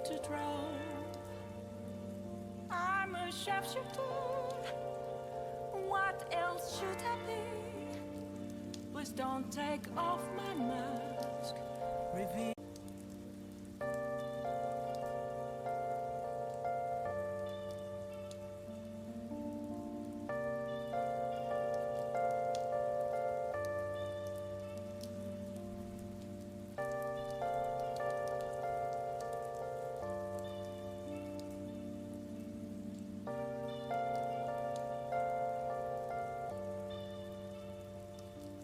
to draw. I'm a sharpshooter. What else should I be? Please don't take off my mask. Reveal.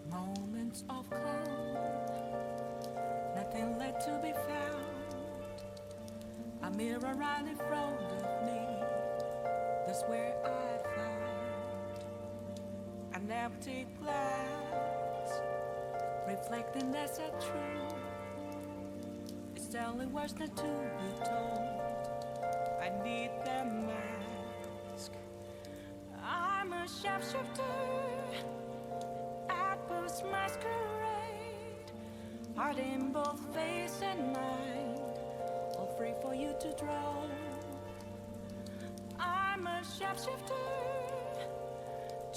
Moments of calm, nothing left to be found. A mirror right in front of me, that's where I found an empty glass, reflecting that's a truth. It's telling words not to be told. I need the mask. I'm a sharpshooter. Masquerade, heart in both face and mind, all free for you to draw. I'm a sharpshooter,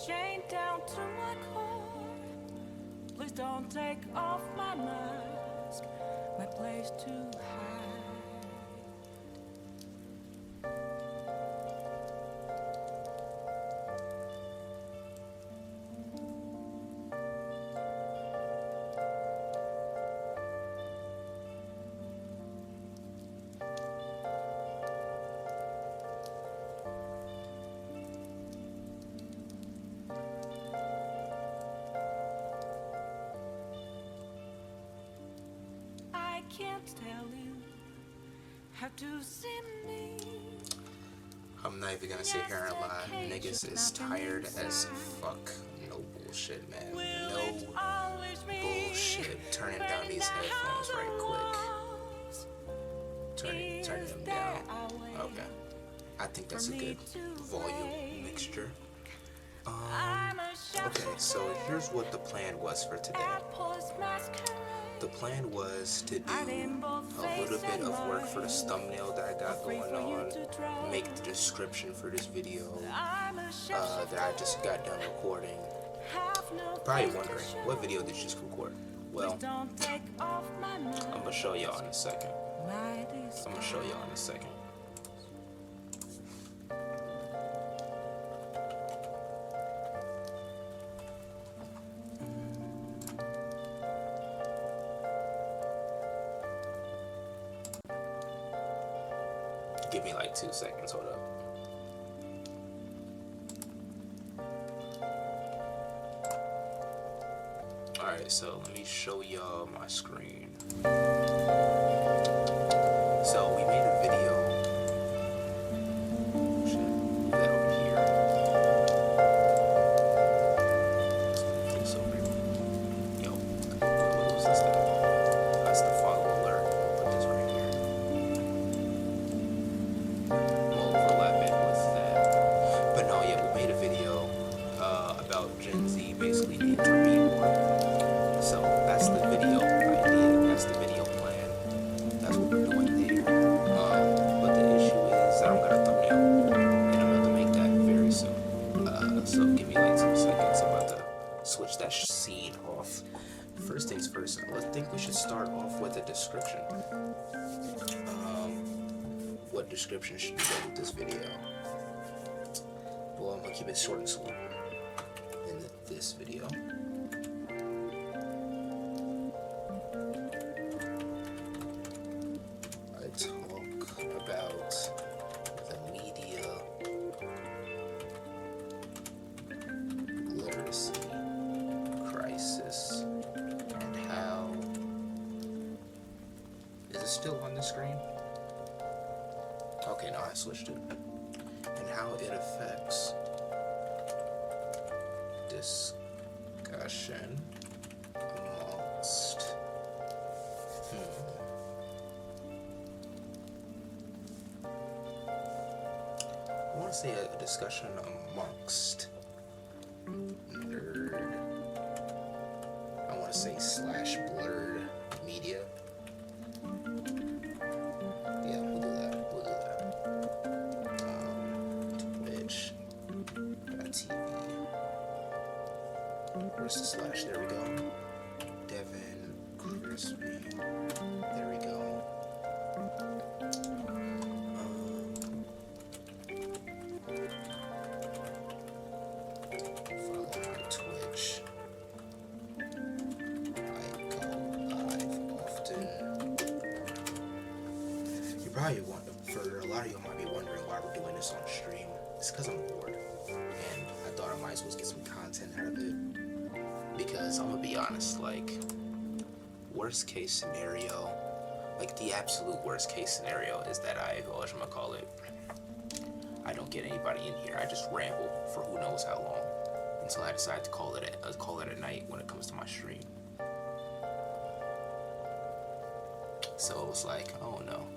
chained down to my core. Please don't take off my mask, my place to hide. Can't tell you how to see me. I'm not even gonna sit here and lie. Niggas is tired as fuck. No bullshit, man. No bullshit. Turning down these headphones right quick. Turning them down. Okay. I think that's a good volume mixture. Okay, so here's what the plan was for today. The plan was to do a little bit of work for this thumbnail that I got going on, make the description for this video that I just got done recording. Probably wondering, what video did you just record? Well, I'm gonna show y'all in a second. Give me like 2 seconds, hold up. Alright, so let me show y'all my screen. So we made a video. Shit, move that over here. It's over here. Yo, what was this thing? That's the follow alert. Put this right here. Overlap it with that. But no, yeah, we made a video about Gen Z basically needing to read more. So that's the video idea, that's the video plan, that's what we're doing there. But the issue is I don't got a thumbnail, and I'm about to make that very soon. So give me like 2 seconds, I'm about to switch that scene off. First things first, I think we should start off with a description. What description should we go with this video? Well, I'm gonna keep it short and sweet in this video. I talk about the media literacy crisis and how... Is it still on the screen? Okay, no, I switched it. And how it affects discussion amongst I want to say a discussion amongst nerd. I want to say /blurred media. Yeah, we'll do that. where's the slash? There we go. Devin Crispy. There we go. Follow my Twitch. I go live often. You probably wonder, for a lot of you might be wondering why we're doing this on stream. It's because I'm bored, and I thought I might as well get some content out of it. Because I'm gonna be honest, like, worst case scenario, like the absolute worst case scenario is that I don't get anybody in here. I just ramble for who knows how long until I decide to call it a night when it comes to my stream. So it was like, oh no,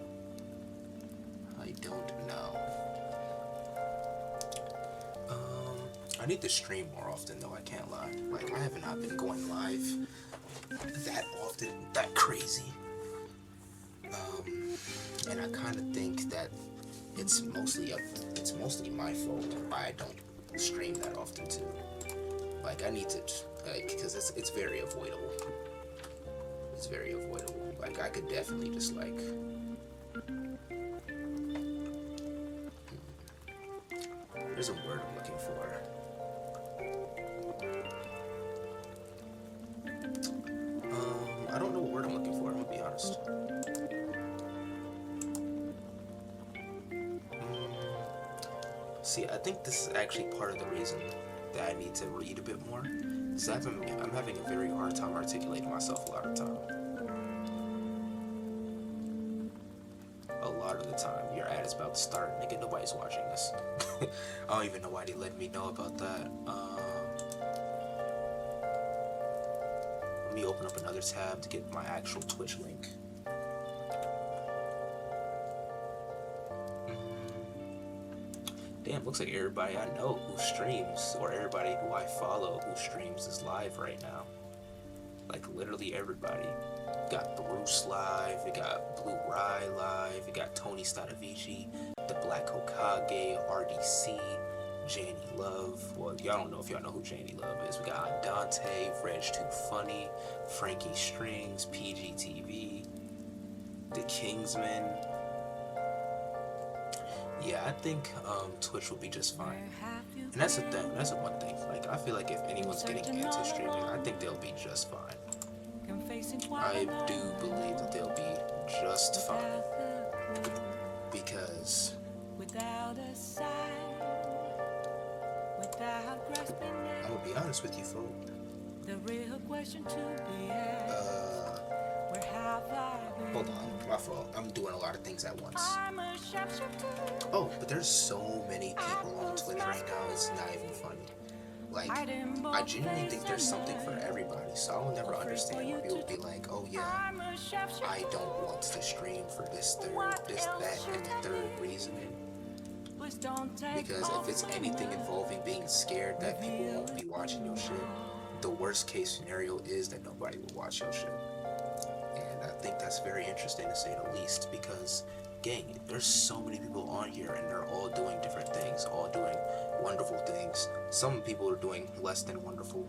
I don't know. I need to stream more often though, I can't lie. Like, I have not been going live that often, that crazy. And I kind of think that it's mostly my fault why I don't stream that often too. Like, I need to, like, because it's very avoidable. It's very avoidable. Like, I could definitely just like, there's a word I'm looking for. I don't know what word I'm looking for, I'm gonna be honest. See, I think this is actually part of the reason that I need to read a bit more. So I'm having a very hard time articulating myself a lot of the time. A lot of the time. Your ad is about to start, nigga, nobody's watching this. I don't even know why they let me know about that. Let me open up another tab to get my actual Twitch link. Damn, looks like everybody I know who streams, or everybody who I follow who streams, is live right now. Like, literally everybody. We got Bruce live, we got Blue Rye live, we got Tony Stadavici, the Black Hokage, RDC, Janie Love. Well, y'all don't know if y'all know who Janie Love is. We got Dante, Reg Too Funny, Frankie Strings, PGTV, The Kingsman. Yeah, I think Twitch will be just fine. And that's the thing, that's the one thing. Like, I feel like if anyone's getting into streaming, I think they'll be just fine. I do believe that they'll be just fine. Because I'm gonna be honest with you, folks. Hold on, my fault. I'm doing a lot of things at once. Oh, but there's so many people on Twitch right now, it's not even funny. Like, I genuinely think there's something for everybody, so I will never understand why people be like, oh yeah, I don't want to stream for this, that, and the third reasoning. Because if it's anything involving being scared that people won't be watching your shit, the worst case scenario is that nobody will watch your shit. And I think that's very interesting to say the least, because, gang, there's so many people on here and they're all doing different things, all doing wonderful things. Some people are doing less than wonderful.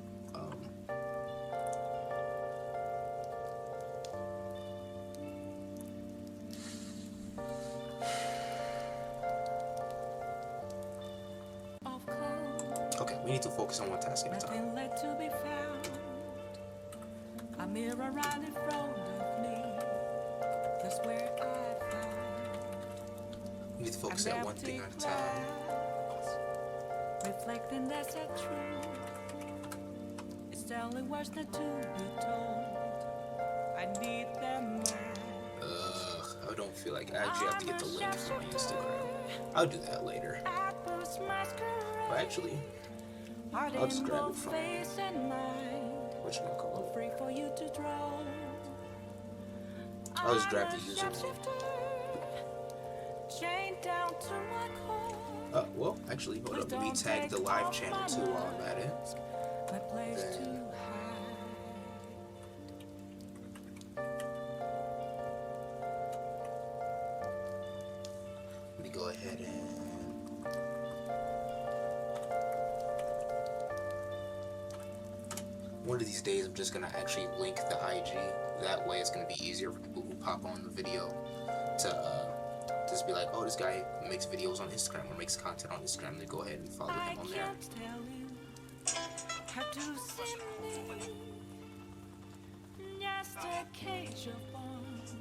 Okay, we need to focus on one task at a time. A mirror right in front of me. That's where I found. We need to focus on one thing at a time. Reflecting that's a truth. It's telling words not to be told. I need them more. I don't feel like I actually have to get the link from my Instagram. I'll do that later. But actually, I'll just grab it from whatchamacallit. I'll just grab the username. Well, actually, hold up. Let me tag the live channel too while I'm at it. Then let me go ahead and one of these days I'm just gonna actually link the IG. That way it's gonna be easier for people who pop on the video to just be like, oh, this guy makes videos on Instagram or makes content on Instagram. They go ahead and follow him on there. I can't tell you how to see me. Just a cage of bones.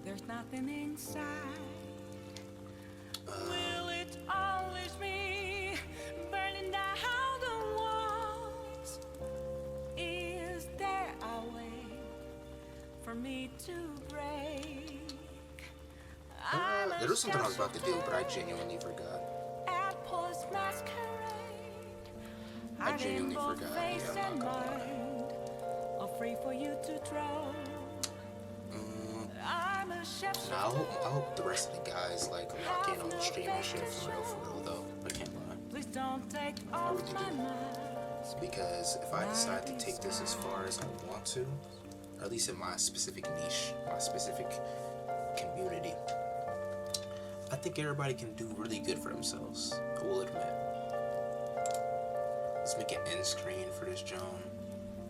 There's nothing inside. Will it always be burning down the walls? Is there a way for me to break? There was something I was about to do, but I genuinely forgot. I genuinely forgot. Yeah, I'm not gonna lie. Free for you to throw. Nah, I hope the rest of the guys like lock in on the stream and shit for real though. I can't lie. Please don't take I off really my do. mask. Because if I decide to take this as far as I want to, or at least in my specific niche, my specific community, I think everybody can do really good for themselves. I will admit. Let's make an end screen for this Joan.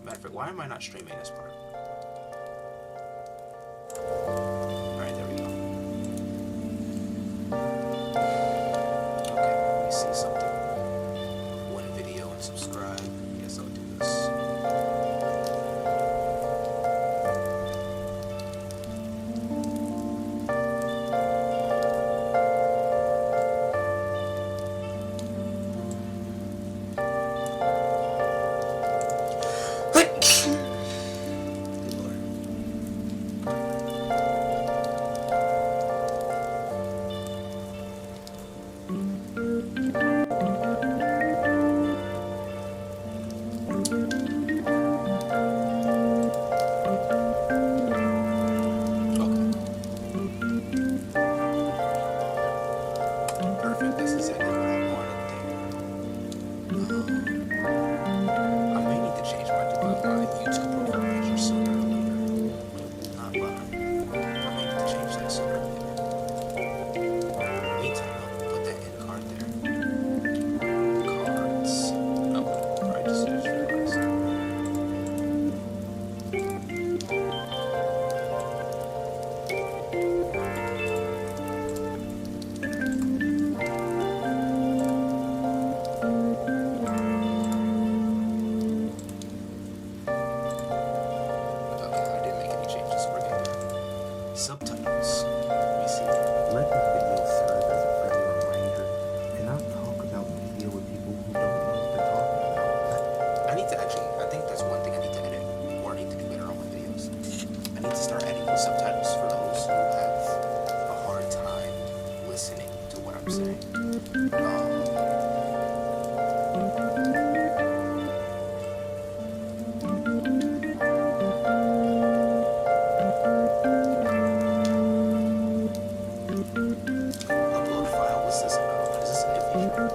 Matter of fact, why am I not streaming this part? Alright, there we go. Okay, let me see something. One video and subscribe. Yes, I'll do this. Perfect, that's exactly what I wanted there. I may need to change my YouTube profile picture sooner or later. Not lying. I may need to change that sooner or later. Meantime, I'll put that in card there. Cards. Oh, I just realized. Subtitles. Let me see. Let this video serve as a friendly reminder and not talk about media with people who don't know what they're talking about. I need to actually, I think that's one thing I need to edit, or I need to do better on my videos. I need to start adding those subtitles for those who have a hard time listening to what I'm saying. Upload file, what's this about? Is this a new feature?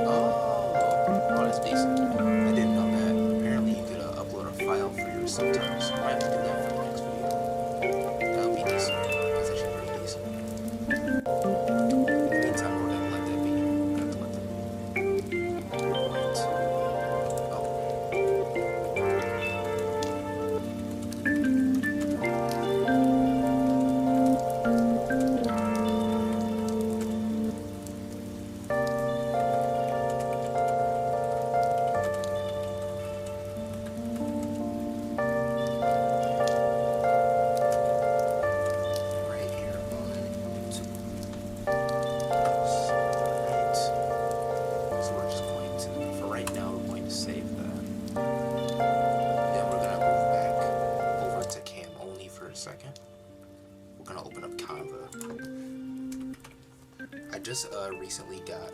Oh, that's decent. I didn't know that. Apparently you could upload a file for your subtitles. I might have to do that for the next video. That would be decent. That's actually pretty decent. In the meantime, we're gonna let that be. We're gonna have to let that be. Going to... right here on YouTube. Alright. So we're just going to, for right now, we're going to save that. Then we're gonna move back over to cam only for a second. We're gonna open up Canva. I just recently got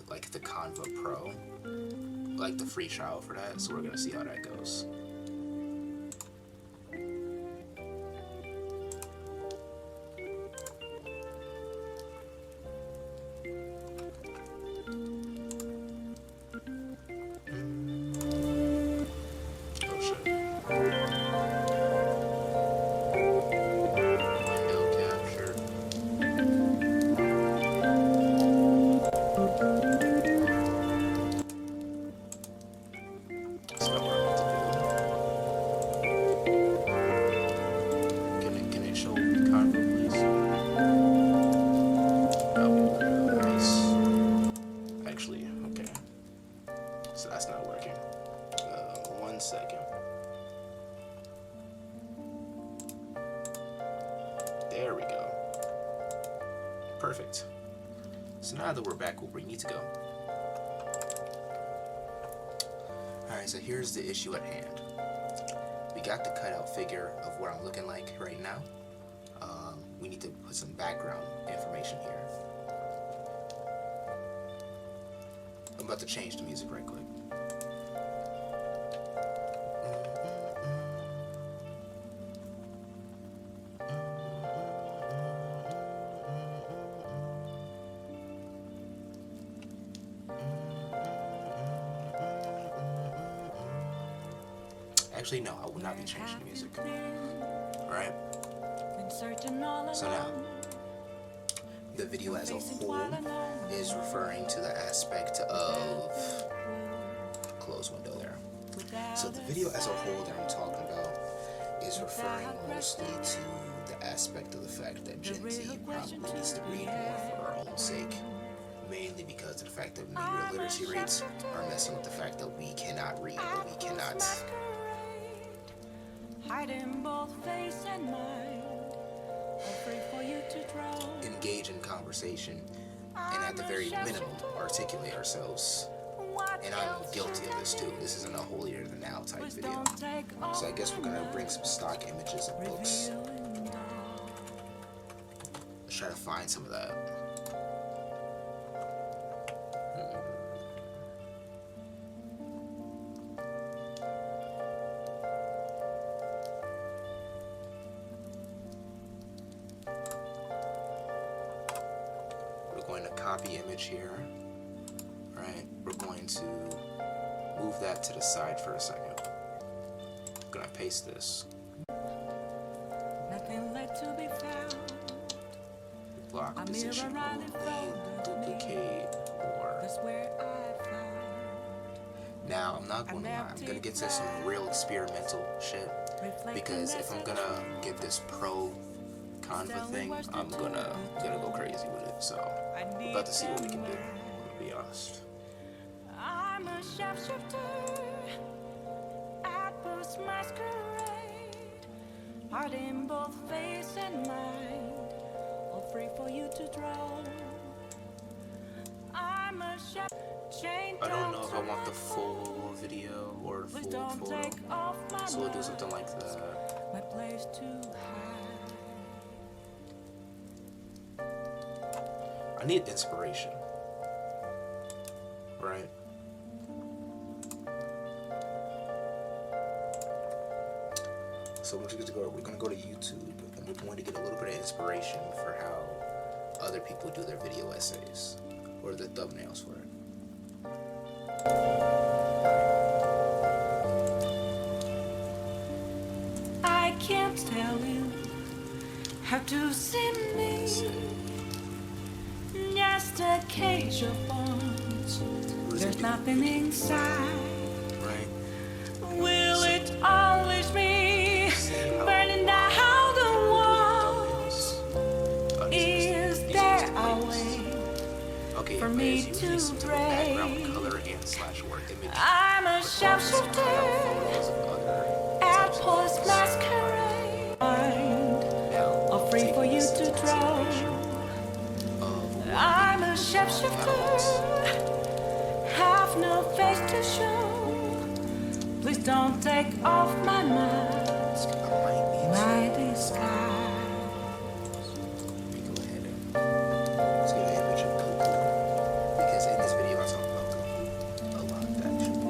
like the Canva Pro, like the free trial for that, so we're gonna see how that goes. Oh shit. Window capture. There we go. Perfect. So now that we're back where we need to go. Alright, so here's the issue at hand. We got the cutout figure of what I'm looking like right now. We need to put some background information here. I'm about to change the music right quick. Actually, no, I will not be changing the music. Alright? So now, the video as a whole is referring to the aspect of close window there. So the video as a whole that I'm talking about is referring mostly to the aspect of the fact that Gen Z probably needs to read more for our own sake. Mainly because of the fact that media literacy rates are messing with the fact that we cannot read, or we cannot engage in conversation, and at the very minimum articulate ourselves. And I'm guilty of this too. This isn't a holier than thou type video. So I guess we're gonna bring some stock images of books. Let's try to find some of that. Copy image here. Right, we're going to move that to the side for a second. I'm gonna paste this. Nothing left to be found. Block position only, duplicate, or. Now I'm not gonna lie, I'm gonna get to some real experimental shit, because if I'm gonna get this pro Canva thing, I'm gonna go crazy with it. So we're about to see what we can do. I'm gonna be honest. I'm a shapeshifter at Post Masquerade, heart in both face and mind, all free for you to draw. I'm a I don't know if I want the full video or the full photo, so we'll do something like that. My place to hide. I need inspiration, right? So we're gonna go to YouTube, and we're going to get a little bit of inspiration for how other people do their video essays, or the thumbnails for it. I can't tell you how to see me. Just a cage of bones. There's nothing inside. Right. Will it always be burning down the walls? Is there a way for me to break? I'm a shapeshifter at Post Masquerade. All free for you to draw. I'm a shapeshifter, have no face to show. Please don't take off my mask, my disguise. Let me go ahead and let's get an image of Goku, because in this video I talk about Goku a lot, actually.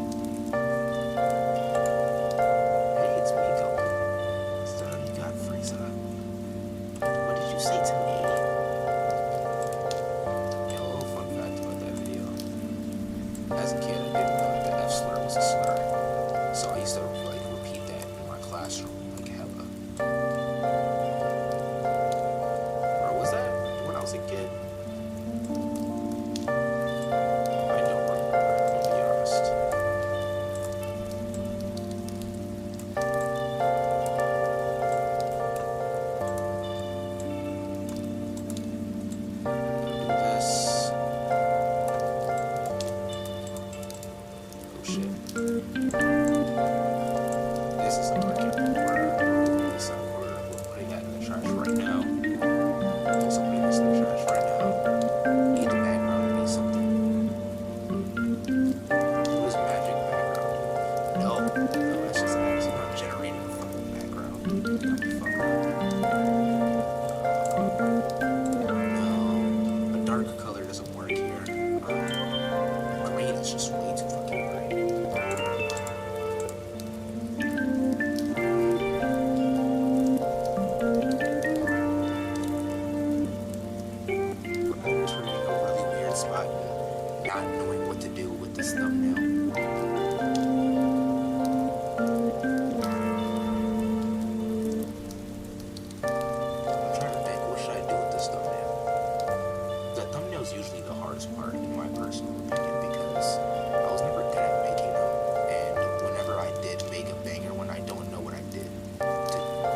Hey, it's me, Goku. So you got Frieza. What did you say to me? As a kid, I didn't know the F slur was a slur, so I used to like repeat that in my classroom like hella. Or was that when I was a kid? I don't remember, to be honest. Do this. This is not working. We're putting that in the trash right now. No, a dark color doesn't work here. Green is just way too fucking bright. I'm entering a really weird spot and not knowing what to do with this thumbnail. I'm trying to think, what should I do with this thumbnail? The thumbnail is usually the hardest part, in my personal opinion, because I was never good at making them, and whenever I did make a banger, when I don't know what I did to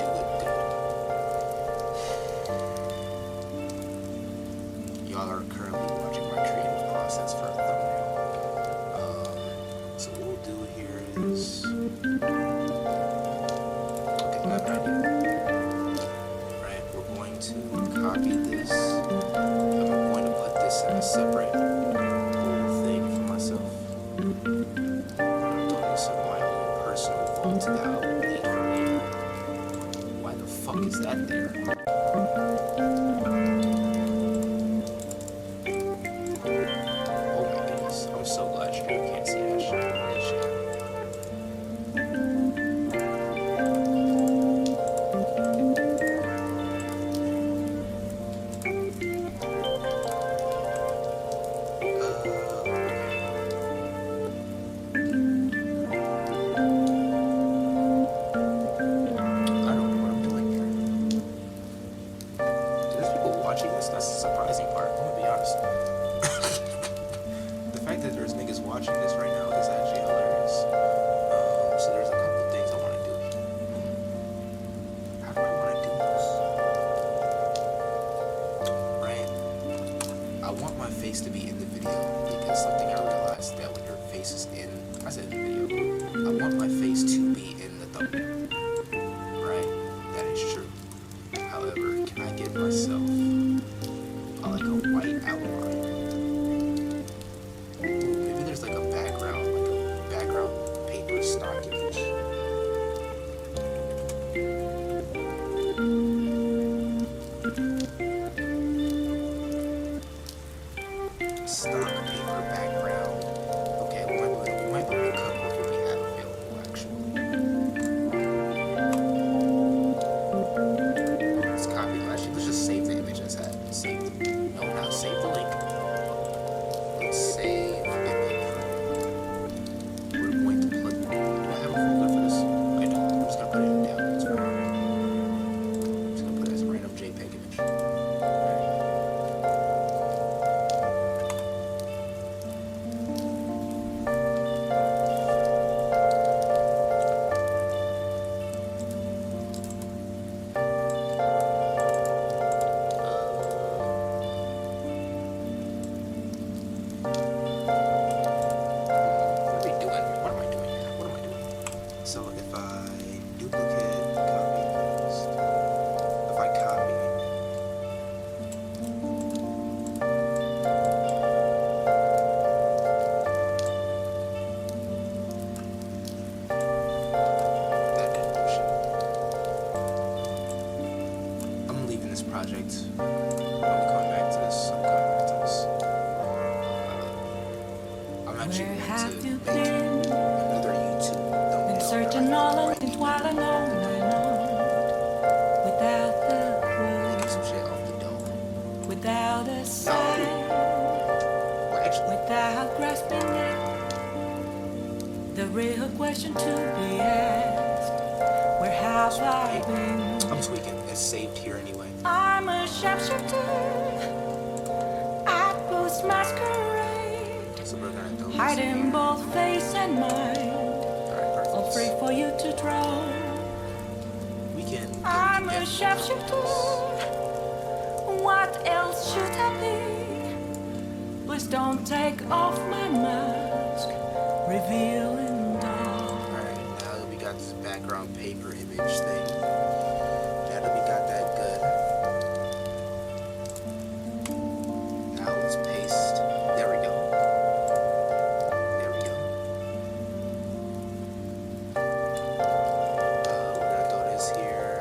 do it good. Y'all are currently watching my creative process for a thumbnail. So what we'll do here is, okay, I have an idea. Right, we're going to copy this. I'm going to put this in a separate little thing for myself. I'm doing this in my own personal vault without need for you. Why the fuck is that there? Oh my goodness, I'm so glad you can't see that shit. Holy shit. I don't know what I'm doing here. There's people watching this. That's the surprising part. I'm gonna be honest. The fact that there's niggas watching this right now is actually hilarious. So there's a couple things I want to do. How do I want to do this? Right. I want my face to be in the video because something I realized that when your face is in, I said in the video, I want my face to be in the thumbnail. Right? That is true. However, can I give myself like a white outline? Ooh, maybe there's like a background paper stock image. Stock paper background. Okay, we might be able to cut off what we have available actually. Let's copy. Actually, let's just save the image as that. Save. No, not save the link. Let's save image. We're going to put. Do I have a folder for this? I don't. I'm just gonna put it down. It's fine. I'm just gonna put it as a random JPEG image. Alright. What are we doing? What am I doing here? What am I doing? So if I duplicate, copy, paste. If I copy, that didn't do shit. I'm leaving this project. I'm coming back to this. I'm actually Where going have to you make been? another YouTube Been thumbnail searching right all right alone while alone without making the some shit off the dome. clue, without a sign, Well, actually, without grasping it. The real question to be asked: where have I been? I'm tweaking. It's saved here anyway. I'm a sharpshooter at Boost Masquerade, So we're gonna throw this in hiding here. both face and mind, Alright, all free perfect. for you to draw. We can I'm get a sharpshooter. What else should I be? Please don't take off my mask, revealing dark. Alright, now that we got this background paper image thing, now that we got that good, now let's paste. There we go. There we go. We're gonna throw this here.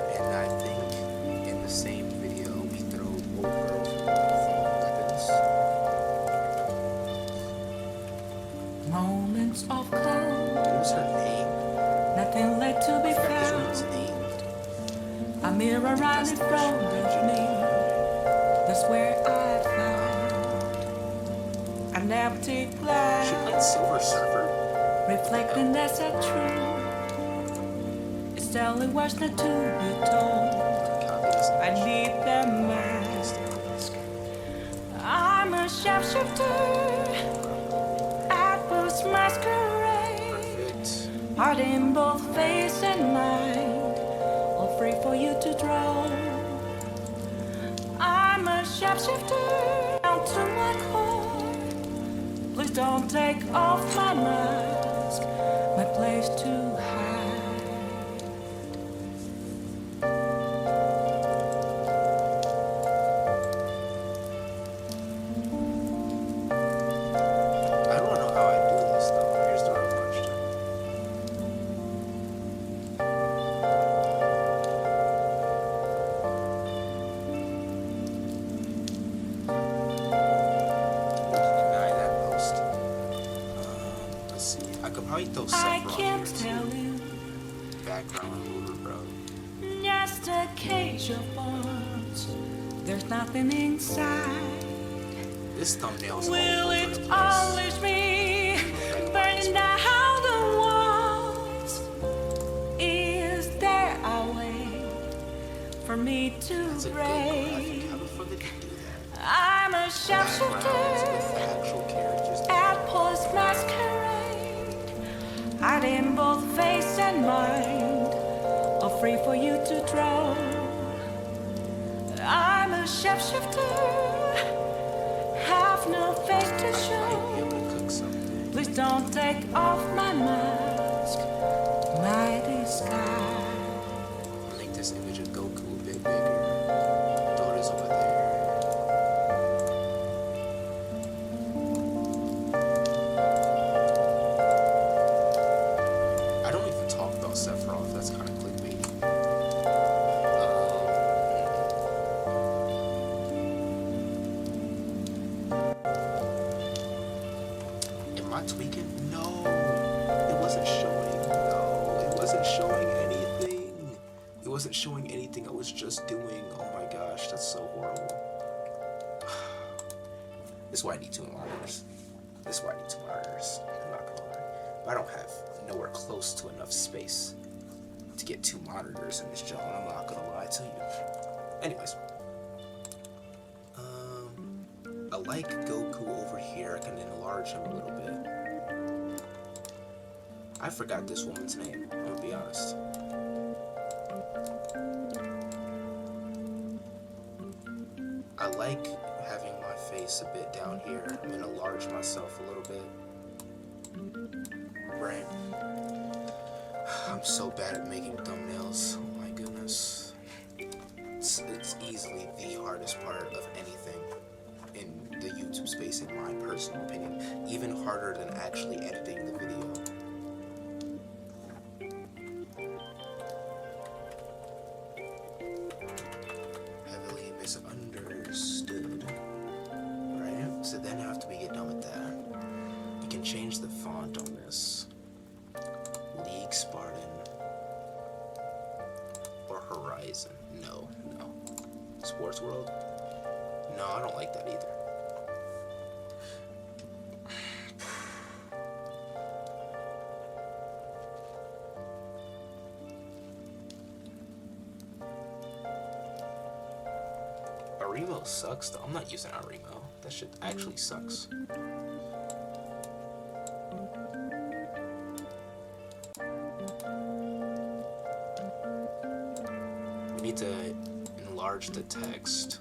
mirror right in front of me. That's where I found an empty She glass, played Silver Surfer. reflecting that's a truth. It's telling what's not to be told. I need that mask. I'm a shapeshifter at Post Masquerade. Perfect. Heart in both face and mind, all free for you to draw. I'm a shapeshifter down to my core. Please don't take off my mask, my place to hide. I don't know how I do this though. Here's the real question. Deny that post. Let's see. I could probably throw I Sephiroth can't here tell too. you, Background remover, bro. just a cage of bones. There's nothing inside. This thumbnail's all Will over it the place. always be burning down the walls? Is there a way for me to That's a good break? graphic. How the fuck did you do that? I'm a Backgrounds shapeshifter with actual characters. at Post Masquerade. Hide in both face and mind, all free for you to draw. I'm a shapeshifter, have no face to I might be show. able to cook something. Please don't take off my mask, my disguise. I'll make this image of Goku a bit bigger. Daughter's over there. I don't even talk about Sephiroth. That's kind of clickbait. Am I tweaking? No. It wasn't showing. No, it wasn't showing anything. It wasn't showing anything I was just doing. Oh my gosh, that's so horrible. This is why I need 2 monitors. This is why I need 2 monitors. I'm not gonna lie. But I don't have nowhere close to enough space to get 2 monitors in this job. I'm not gonna lie to you. Anyways. I like Goku over here. I can enlarge him a little bit. I forgot this woman's name. I'm gonna be honest. I like having my face a bit down here. I'm gonna enlarge myself a little bit. Right. I'm so bad at making thumbnails. Oh my goodness. It's easily the hardest part of anything in the YouTube space, in my personal opinion. Even harder than actually editing the video. Heavily misunderstood. Right? So then after we get done with that, you can change the font on this. League Spartan. Or Horizon. No. Sports World? No, I don't like that either. Arimo sucks though. I'm not using Arimo. That shit actually sucks. We need to enlarge the text.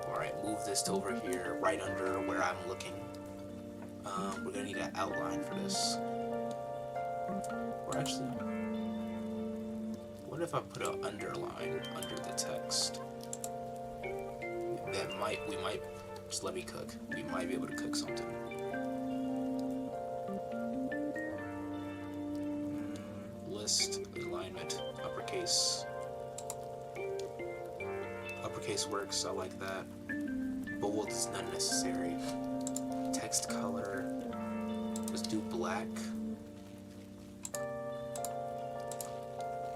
Alright, move this to over here, right under where I'm looking. We're gonna need an outline for this. Or actually, what if I put an underline under the text? We might, just let me cook. We might be able to cook something. List, alignment, uppercase. Uppercase works, I like that. Bold is not necessary. Text color, let's do black.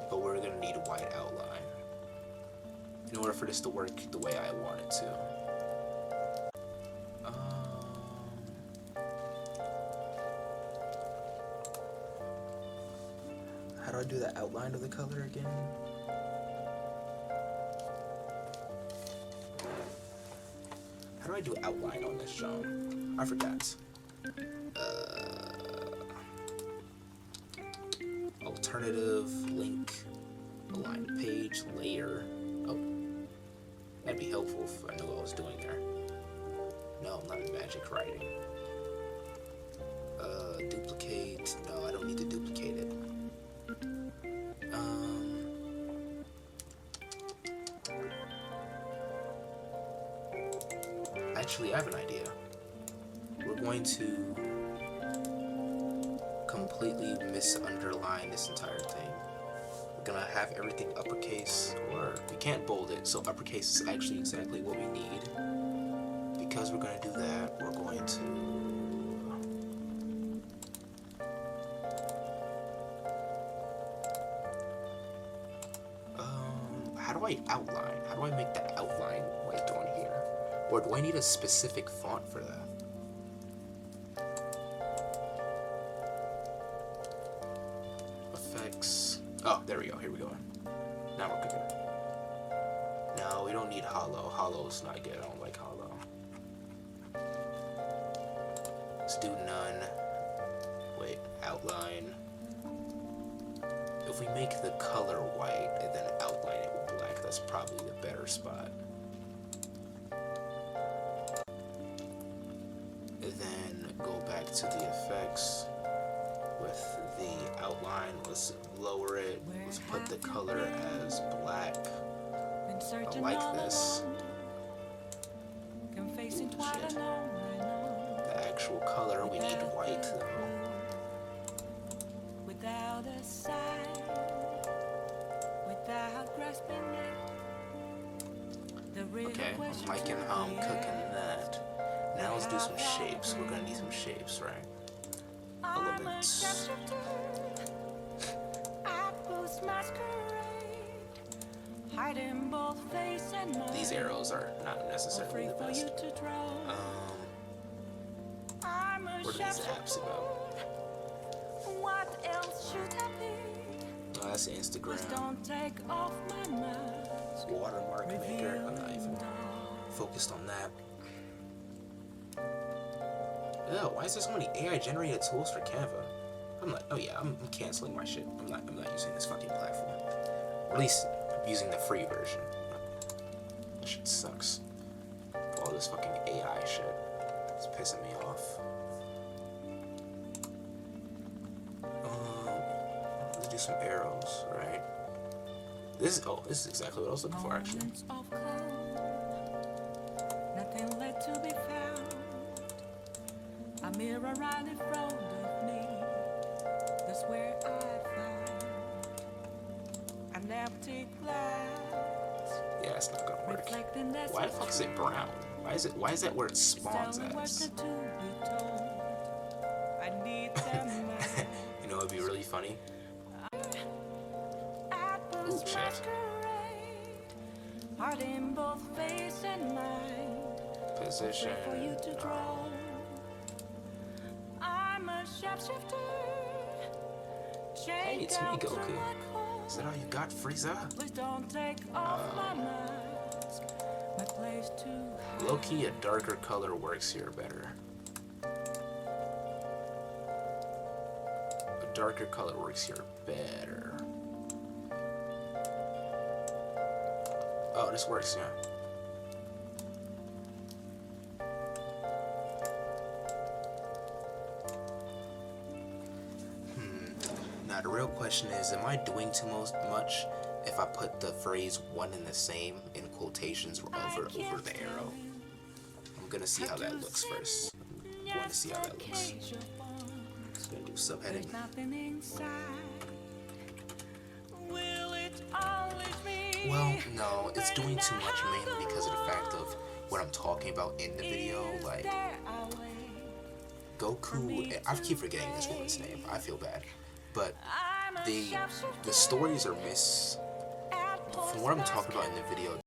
But we're gonna need a white outline. in order for this to work the way I want it to. How do I do the outline of the color again? How do I do outline on this, John? I forgot. Alternative, link, align page, layer. Oh, that'd be helpful if I knew what I was doing there. No, I'm not in magic writing. Duplicate. No, I don't need to duplicate it. Actually, I have an idea. We're going to completely misunderline this entire thing. We're gonna have everything uppercase, or we can't bold it, so uppercase is actually exactly what we need. Because we're gonna do that, we're going to how do I outline? How do I make the outline white on here? Or do I need a specific font for that? Effects. Oh, there we go. Here we go. Now we're good. No, we don't need hollow. Hollow's not good. I don't like hollow. Let's do none. Wait, outline. If we make the color white and then outline it with black, that's probably the better spot. And then go back to the effects with the outline. Let's lower it. Let's put the color as black. I like this. Ooh, shit. The actual color, we need white though. Without a sign, without grasping it. The real Okay, question Mike and to Home the cooking end. that. Now let's do some shapes. We're gonna need some shapes, right? I'm a Elements. shapeshifter at Boost Masquerade, hiding both face and mind. These arrows are not necessarily Free the for best. you to draw. I'm a What are these apps about? What else should I be? Oh, that's Please Instagram. don't take off my mask. Watermark maker. I'm not even focused on that. Ew, why is there so many AI generated tools for Canva? I'm like, oh yeah, I'm canceling my shit. I'm not using this fucking platform. Or at least I'm using the free version. That shit sucks. All this fucking AI shit. It's pissing me off. Let's do some arrows, right? This is exactly what I was looking for actually. Moments of calm, nothing left to be found. A mirror right in front of me. That's where I found an empty glass. Yeah, it's not gonna work. Reflecting that Why the fuck is it brown? Why is that where it spawns Tell me what's as? to be told. I need them now. You know, it'd be really funny. At Ooh, Boost shit. Masquerade, heart in both face and mind. Position. For you to draw. I'm a shapeshifter. Hey, it's me, Goku. Is that all you got, Frieza? Please don't take off my mask. My place to hide. Low-key, a darker color works here better. A darker color works here better. Oh, this works, yeah. Now the real question is, am I doing too much if I put the phrase one and the same in quotations over the arrow? I'm gonna see how that looks first. I'm going to see how that looks. Just gonna do subheading. There's nothing inside. Will it always be? Well, no, it's doing too much mainly because of the fact of what I'm talking about in the video. Like, Goku, I keep forgetting this woman's name. I feel bad. But the stories are from what I'm talking about in the video,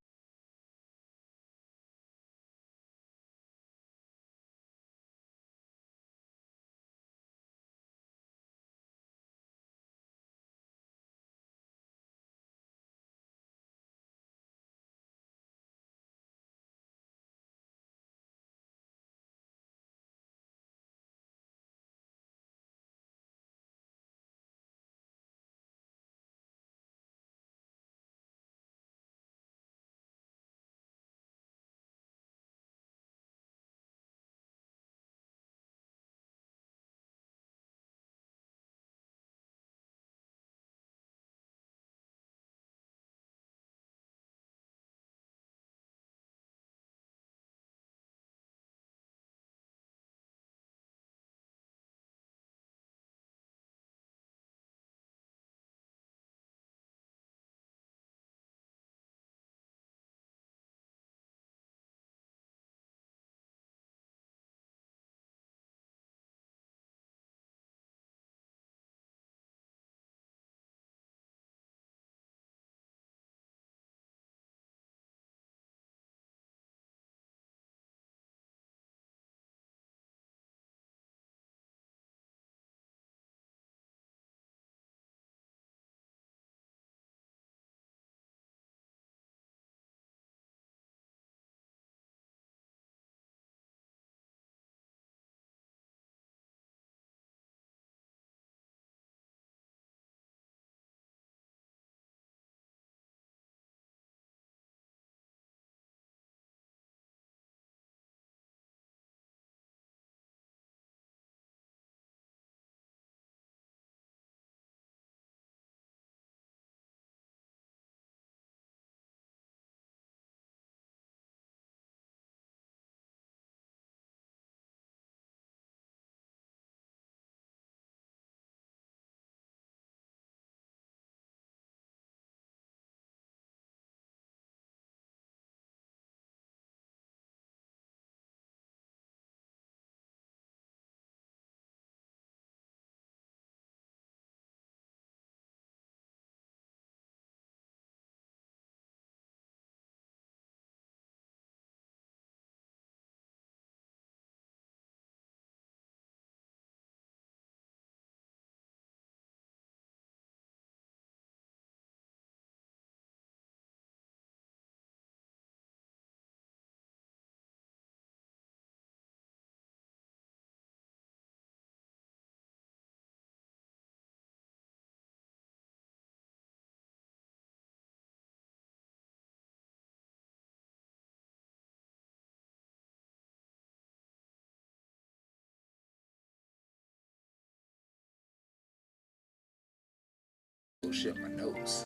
shit, my nose.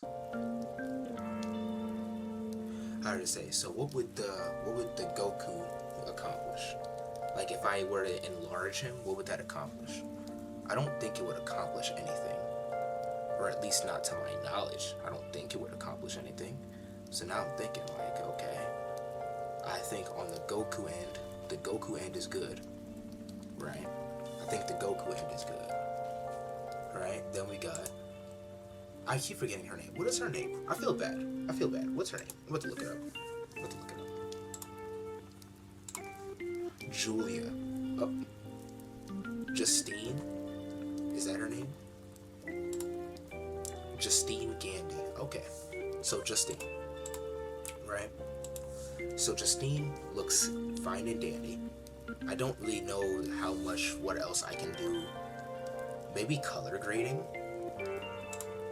Hard to say. So what would the Goku accomplish? Like if I were to enlarge him, what would that accomplish? I don't think it would accomplish anything. Or at least not to my knowledge. I don't think it would accomplish anything. So now I'm thinking like, okay, I think on the Goku end is good. Right? I think the Goku end is good. Right? Then we got, I keep forgetting her name. What is her name? I feel bad. What's her name? I'm about to look it up. Julia. Oh. Justine? Is that her name? Justine Gandy. Okay. So Justine. Right? So Justine looks fine and dandy. I don't really know what else I can do. Maybe color grading?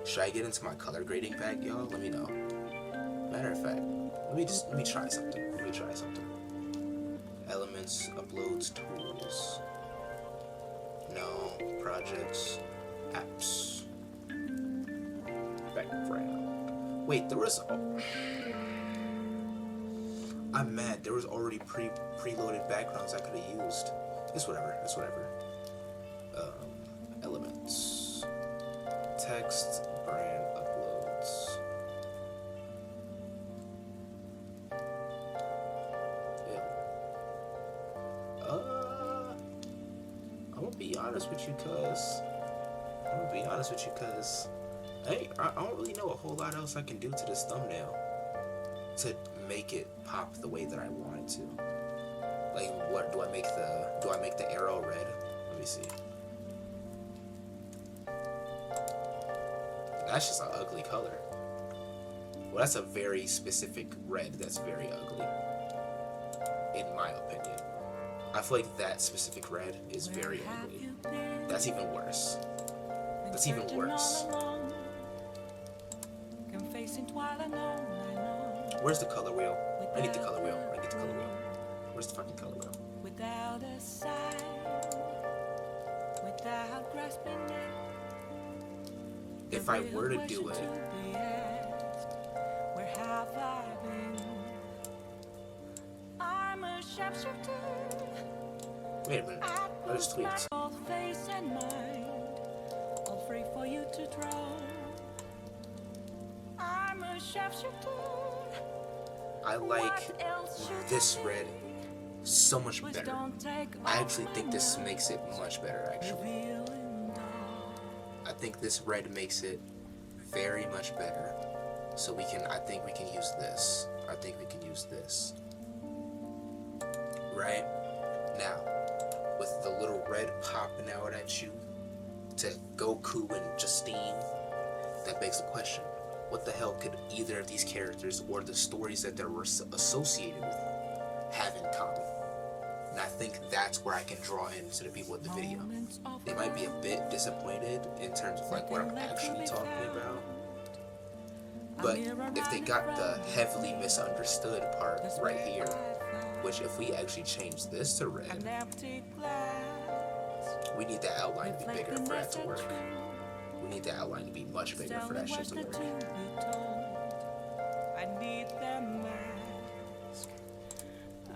Should I get into my color grading bag, y'all? Let me know. Matter of fact, let me try something. Elements, uploads, tools. No, projects, apps. Background. Wait, there was. I'm mad. There was already preloaded backgrounds I could have used. It's whatever. Elements, text, brand, uploads. Yeah. I'm gonna be honest with you, cuz. I don't really know a whole lot else I can do to this thumbnail to make it pop the way that I want it to. Like, what do I make the arrow red? Let me see. That's just an ugly color. Well, that's a very specific red that's very ugly, in my opinion. I feel like that specific red is very ugly. That's even worse. Where's the color wheel? I need the color wheel. Where's the fucking color wheel? Without a sign, without grasping it. If I were to do it, where have I been? I'm a shapeshifter. wait a minute. I just tweaked. Both face and mind, all free for you to draw. I'm a shapeshifter. I like this red so much better. I actually think this makes it much better, actually. I think this red makes it very much better. So I think we can use this. Right? Now, with the little red popping out at you to Goku and Justine, that begs the question. What the hell could either of these characters or the stories that they were associated with have in common? And I think that's where I can draw into the people with the video. They might be a bit disappointed in terms of like what I'm actually talking about. But if they got the heavily misunderstood part right here, which if we actually change this to red, we need that outline to be bigger for that to work. We need the outline to be much bigger for that shit to work.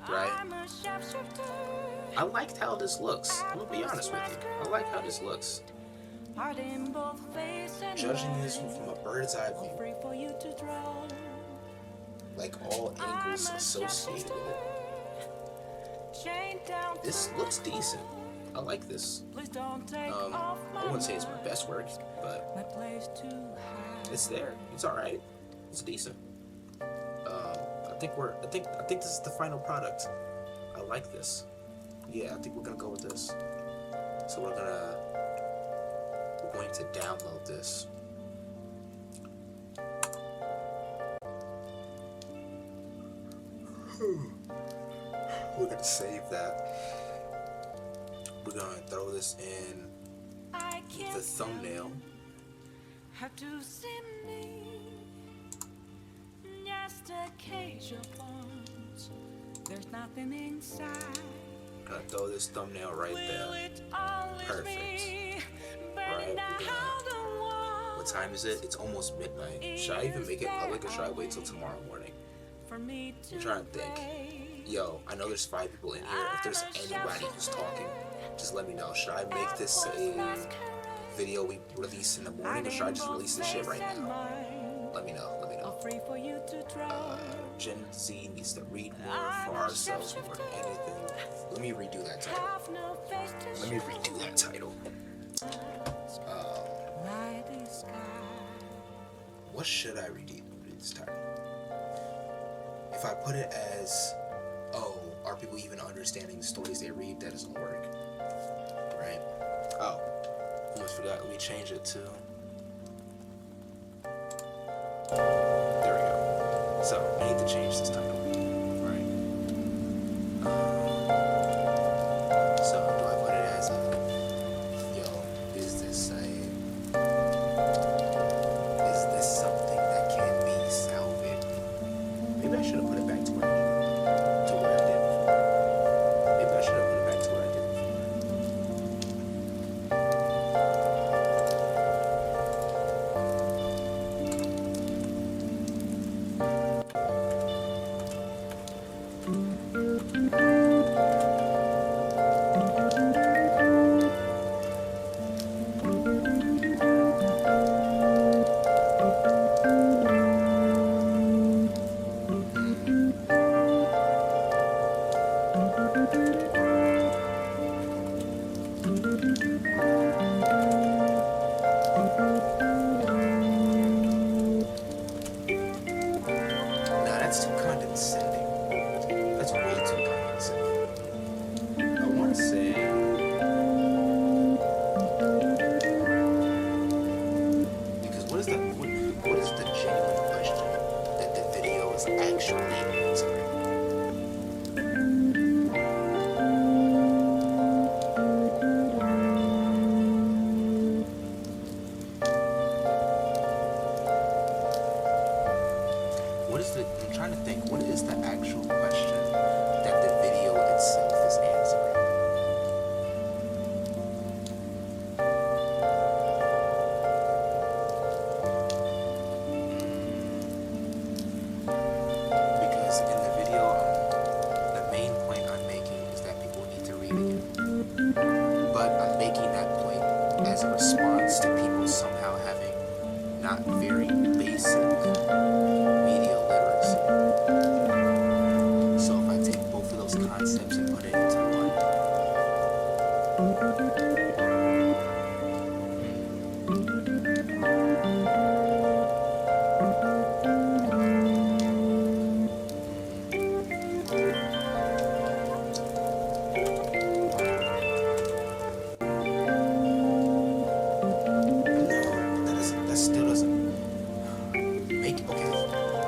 Right? I liked how this looks. I'm gonna be honest with you. I like how this looks. Judging this from a bird's eye view, like all angles associated with it, this looks decent. I like this. I wouldn't say it's my best work, but it's there. It's all right. It's decent. I think this is the final product. I like this. Yeah, I think we're gonna go with this. So we're going to download this. We're gonna save that. We're gonna throw this in the thumbnail. Have to see me. Just a cage of bones. There's nothing inside. Gonna throw this thumbnail right there. Perfect. Right. We're time is it? It's almost midnight. Should I even make it public or should I wait till tomorrow morning? I'm trying to think. Yo, I know there's 5 people in here. If there's anybody who's talking, just let me know. Should I make this a video we release in the morning or should I just release this shit right now? Let me know. Gen Z needs to read more for ourselves more than anything. Let me redo that title. What should I read this title? If I put it as, are people even understanding the stories they read? That doesn't work, right? Oh, almost forgot. Let me change it to. There we go. So I need to change this title, right? So do I put it as is this something that can be salvaged? Maybe I should have put it back to what I did before. Maybe I should have put it back to what I did before. That's too condescending. That's way too condescending. I want to say. Because what is the genuine question that the video is actually answering? I'm trying to think, what is the actual question that the video itself is answering? Because in the video, the main point I'm making is that people need to read again. But I'm making that point as a response to people somehow having not very basic media literacy. So if I take both of those concepts and put it into one. That still doesn't make it. Okay,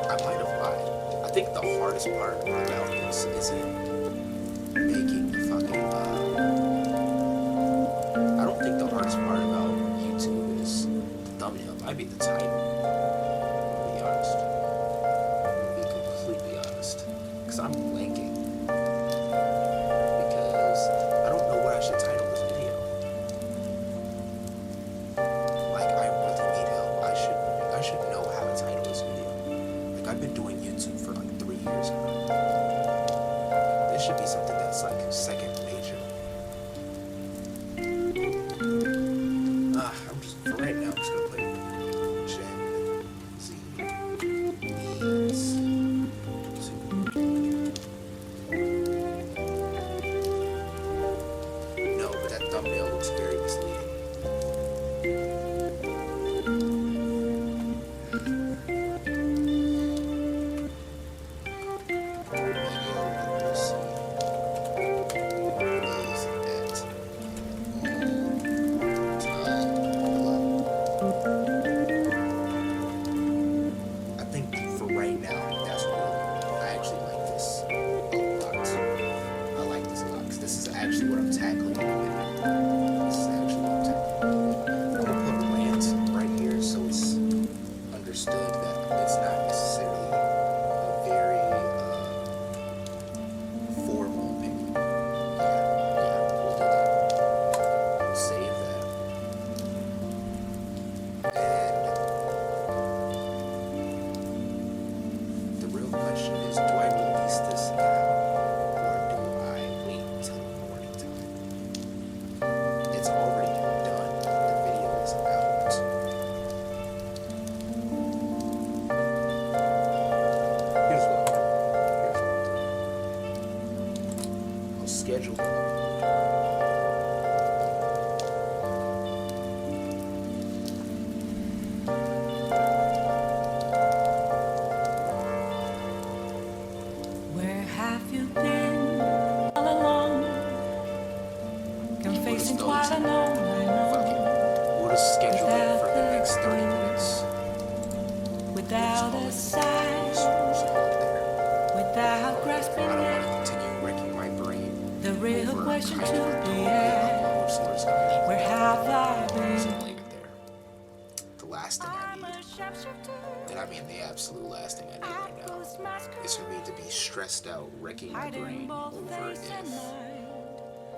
I might have lied. I think the hardest part about this isn't making the fucking. I don't think the hardest part about YouTube is the thumbnail. It might be the title. To be honest. To be completely honest. Because I'm blanking. Because I don't know what I should title this video. Like, I really need help. I should know how to title this video. Like, I've been doing YouTube for like 3 years now. This should be something that's like second nature. For right now, I'm just gonna put Gen Z needs to. No, but that thumbnail looks very misleading. Media literacy. question is, do I release this now, or do I wait till morning time? It's already done. The video is out. Here's what I'll schedule it. Where have you been all along? Confessing while I know. We'll just schedule it for the next 30 minutes. Without a sign, without grasping I don't want it, to continue wrecking my brain. the real over question kind to of be totally asked, unknown source gonna leave where it. have I So been? I'll leave it there. The last thing I I'm a need, sharpshooter and I mean the absolute last thing I need at right now, Boost Masquerade, is for me to be stressed out, wrecking my hiding brain both over face and if mind.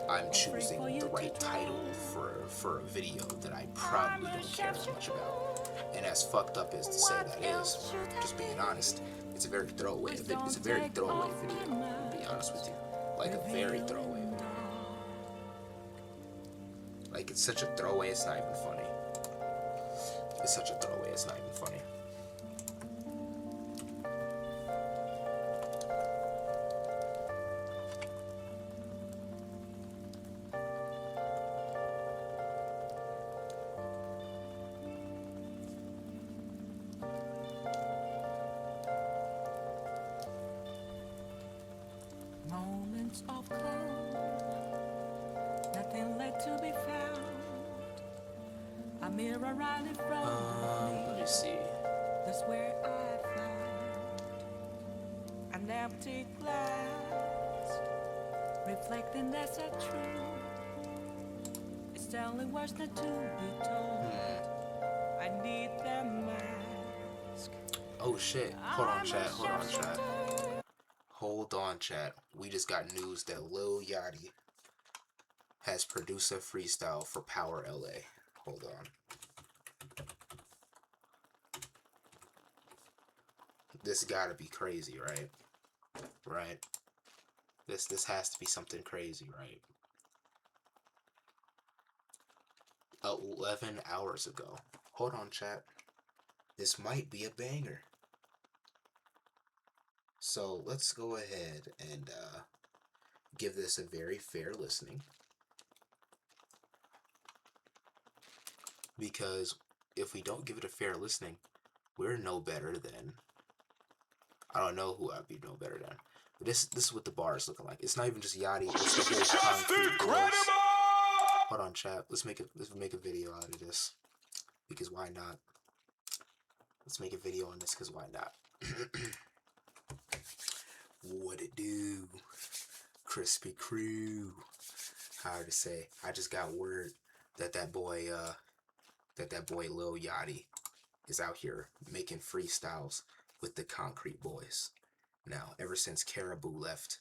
I'm choosing the right title for a video that I probably don't care that much about. And as fucked up as to say that is, just being honest, it's a very throwaway. It's a very throwaway video. To be honest with you, like a very throwaway video. Like it's such a throwaway. It's not even funny. It's such a throwaway. It's not even funny. Moments of calm, nothing left to be found. A mirror right in front of me. Let me see. That's where I found an empty glass, reflecting that's a truth. It's telling what's not to be told. I need that mask. Oh shit. Hold on, chat. Hold on, chat. Hold on, chat. We just got news that Lil Yachty has produced a freestyle for Power LA. Hold on. This gotta be crazy, right? Right? This has to be something crazy, right? 11 hours ago. Hold on, chat. This might be a banger. So let's go ahead and give this a very fair listening. Because if we don't give it a fair listening, we're no better than... I don't know who I'd be no better than. But this is what the bar is looking like. It's not even just Yachty. It's the whole Concrete Boys. Hold on, chat. Let's make a video out of this. Because why not? Let's make a video on this because why not? What it do? Crispy Crew. Hard to say. I just got word that that boy Lil Yachty is out here making freestyles with the Concrete Boys. Now, ever since Caribou left,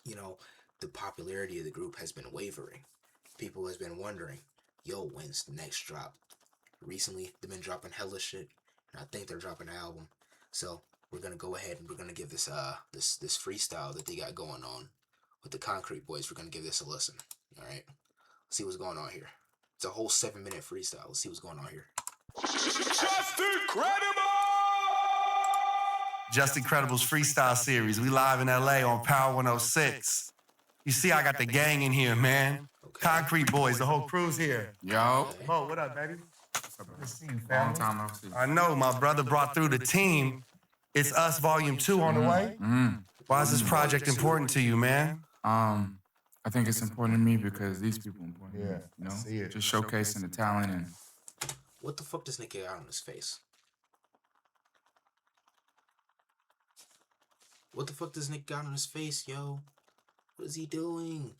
you know, the popularity of the group has been wavering. People has been wondering, yo, when's the next drop? Recently, they've been dropping hella shit, and I think they're dropping an album. So we're gonna go ahead and we're gonna give this this freestyle that they got going on with the Concrete Boys. We're gonna give this a listen. All right, let's see what's going on here. It's a whole 7-minute freestyle. Let's see what's going on here. Just Incredible's freestyle series. We live in LA on Power 106. You see, I got the gang in here, man. Okay. Concrete Boys, the whole crew's here. Yo. Mo, what up, baby? Good to see you, Long family. time no see. I know my brother brought through the team. It's Us Volume 2 on the way. Why is this project important to you, man? I think it's important to me because these people are important. to me, Yeah, you know, I see it. just showcasing the talent and What the fuck does Nick got on his face? What the fuck does Nick got on his face, yo? What is he doing?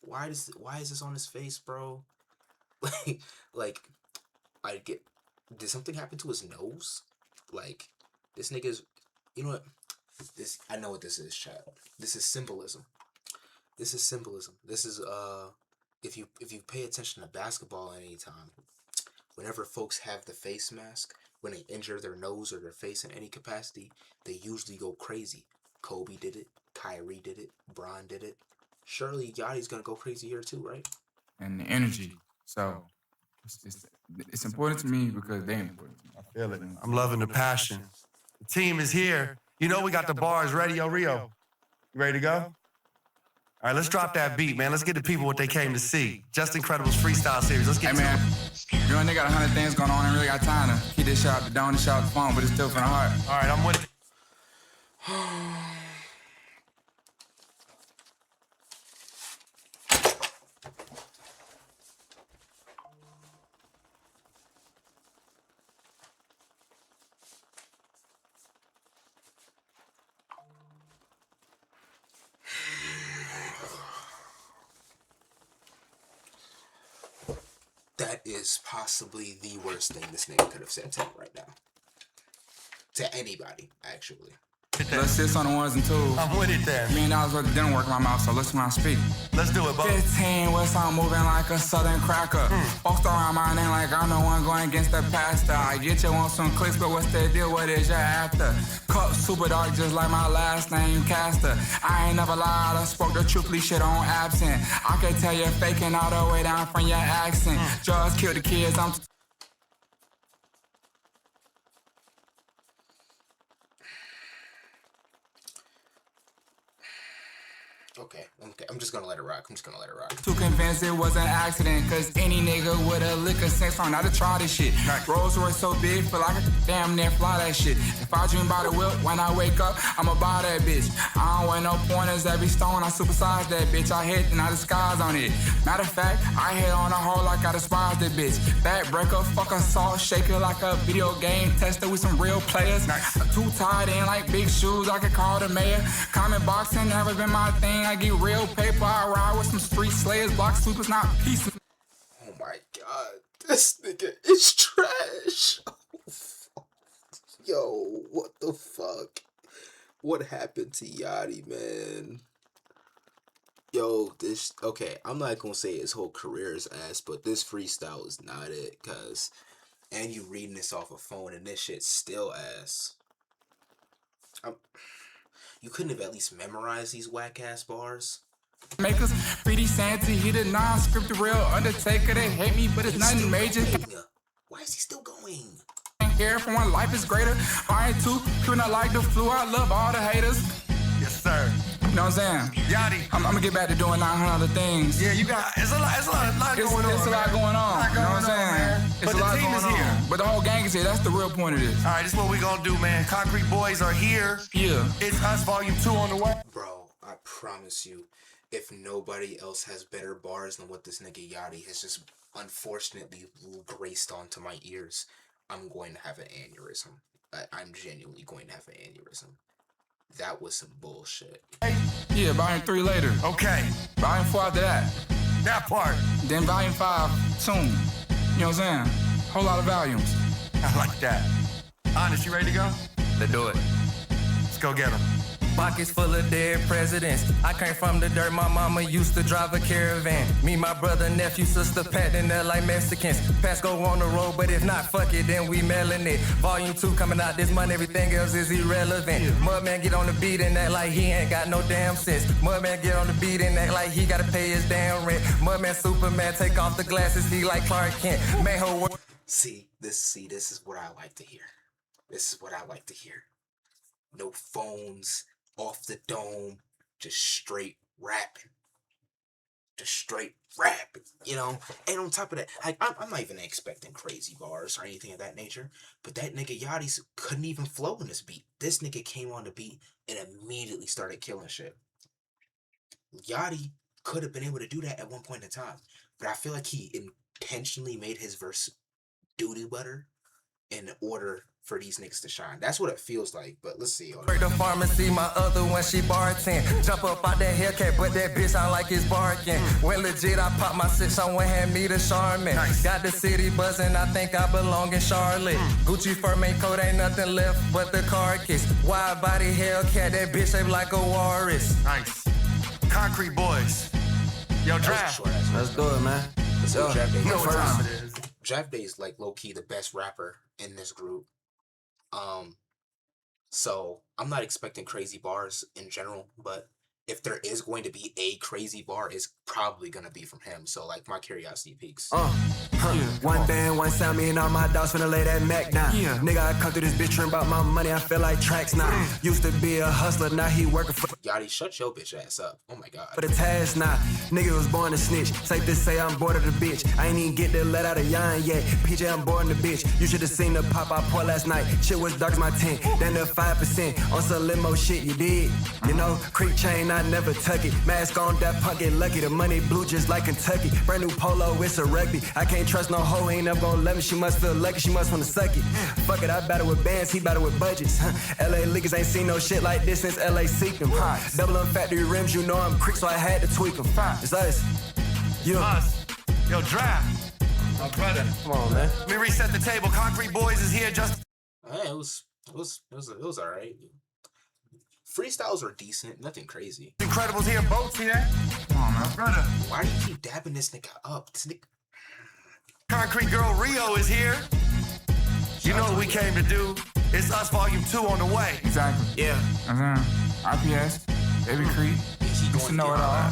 Why is this on his face, bro? like, did something happen to his nose? Like, this nigga's, you know what? I know what this is, chat. This is symbolism. This is symbolism. This is, if you pay attention to basketball at any time, whenever folks have the face mask, when they injure their nose or their face in any capacity, they usually go crazy. Kobe did it. Kyrie did it. Bron did it. Surely Yachty's gonna go crazy here too, right? And the energy. So it's important to me because they're important to me. I feel it. I'm loving the passion. The team is here. You know we got the bars ready, yo, Rio. You ready to go? All right, let's drop that beat, man. Let's get the people what they came to see. Just Incredible's freestyle series. Let's get Hey, man, to it. you know, they got 100 things going on and really got time to keep this shit out the dome, this shit out the phone, but it's still from the heart. All right, I'm with it. That is possibly the worst thing this nigga could have said to him right now. To anybody, actually. Let's sit on the ones and twos. I'm with it then. $1 million worth of dinner work in my mouth, so listen when I speak. Let's do it, Bo. 15 West Side moving like a southern cracker. Folks around my name like I'm the one going against the pastor. I get you on some clicks, but what's the deal? What is your after? Cup super dark just like my last name, Caster. I ain't never lied, I spoke the truthfully shit on absent. I can tell you're faking all the way down from your accent. Drugs kill the kids, I'm... Okay, I'm just gonna let it rock. Too convinced it was an accident, cause any nigga with a liquor sense on how to try this shit. Rolls Royce so big, feel like I could damn near fly that shit. If I dream about a whip, when I wake up, I'ma buy that bitch. I don't wear no pointers, every stone I supersize that bitch. I hit and I disguise on it. Matter of fact, I hit on a hole like I despise that bitch. Back breaker, fuck a salt shaker like a video game tester with some real players. Too tied in like big shoes, I could call the mayor. Comment boxing never been my thing. I get real paper, I ride with some street slayers, block sweepers, not pieces. Oh my god, this nigga is trash. Yo, what the fuck? What happened to Yachty, man? Yo, okay, I'm not gonna say his whole career is ass, but this freestyle is not it, and you reading this off a phone and this shit's still ass. You couldn't have at least memorized these whack-ass bars? Makers, pretty Santa, he the non-scripted real Undertaker. They hate me, but it's nothing major. Why is he still going? Here for one, life is greater. I ain't too, couldn't I like the flu, I love all the haters. Yes, sir. You know what I'm saying? Yachty. I'm gonna get back to doing 900 other things. Yeah, you got, it's a lot going on. It's a lot going on. You know what I'm saying? But the team is here. But the whole gang is here. That's the real point of this. All right, this is what we gonna do, man. Concrete Boys are here. Yeah. It's Us Volume 2 on the way. Bro, I promise you, if nobody else has better bars than what this nigga Yachty has just unfortunately graced onto my ears, I'm going to have an aneurysm. I'm genuinely going to have an aneurysm. That was some bullshit. Yeah, volume 3 later. Okay. Volume 4 after that. That part. Then volume 5 soon. You know what I'm saying? Whole lot of volumes. I like that. Honest, you ready to go? Let's do it. Let's go get them. Pockets full of dead presidents. I came from the dirt, my mama used to drive a caravan. Me, my brother, nephew, sister, patting there like Mexicans. Pass go on the road, but if not, fuck it, then we mailing it. Volume 2 coming out this month, everything else is irrelevant. Mudman get on the beat and act like he ain't got no damn sense. Mudman get on the beat and act like he gotta pay his damn rent. Mudman, Superman, take off the glasses, he like Clark Kent. Man, her work. See, this is what I like to hear. This is what I like to hear. No phones, off the dome, just straight rapping. Just straight rapping, you know? And on top of that, like, I'm not even expecting crazy bars or anything of that nature, but that nigga Yachty couldn't even flow in this beat. This nigga came on the beat and immediately started killing shit. Yachty could have been able to do that at one point in time, but I feel like he intentionally made his verse duty butter in order for these niggas to shine. That's what it feels like, but let's see. Work the pharmacy, my other one, she bartend. Jump up out that Hellcat, but that bitch sound like it's barking. When legit, I pop my 6, someone hand me the Charmin. Got the city buzzing, I think I belong in Charlotte. Gucci fur mink coat, ain't nothing left but the carcass. Wide body Hellcat, that bitch shaped like a walrus. Nice. Concrete Boys. Yo, draft. Let's do it, man. Let's go, draft. You know what time it is. Jeff Day is like low key the best rapper in this group. So I'm not expecting crazy bars in general, but if there is going to be a crazy bar, it's probably gonna be from him. So like my curiosity peaks. One band, one sound, me and all my dogs finna lay that Mac down. Nigga, I come through this bitch trying about my money, I feel like tracks now. Used to be a hustler, now he working for Yachty, shut your bitch ass up. Oh my god. the task now. Nigga was born to snitch. Safe to say I'm bored of the bitch. I ain't even get the let out of yarn yet. PJ, I'm bored of the bitch. You should've seen the pop I poured last night. Shit was dark as my tent. Then the 5% on some limo shit you did. You know, creep chain, I never tuck it. Mask on, that punk get lucky. The money blue just like Kentucky. Brand new polo, it's a rugby. I can't trust no hoe, ain't never gonna love me. She must feel lucky, she must wanna suck it. Fuck it, I battle with bands, he battle with budgets. LA leaguers ain't seen no shit like this since LA seeked them. Double on factory rims, you know I'm creek, so I had to tweak them. It's us. You. Us. Yo, Draft. My brother. Come on, man. Let me reset the table. Concrete Boys is here just... It was alright. Freestyles are decent, nothing crazy. Incredibles here, Boats here. Come on, man. Brother. Why do you keep dabbing this nigga up? This nigga... Concrete Girl Rio is here. You know what we came to do. It's Us Volume 2 on the way. Exactly. Yeah. RPS, Baby Creek. Is he Used to know it all.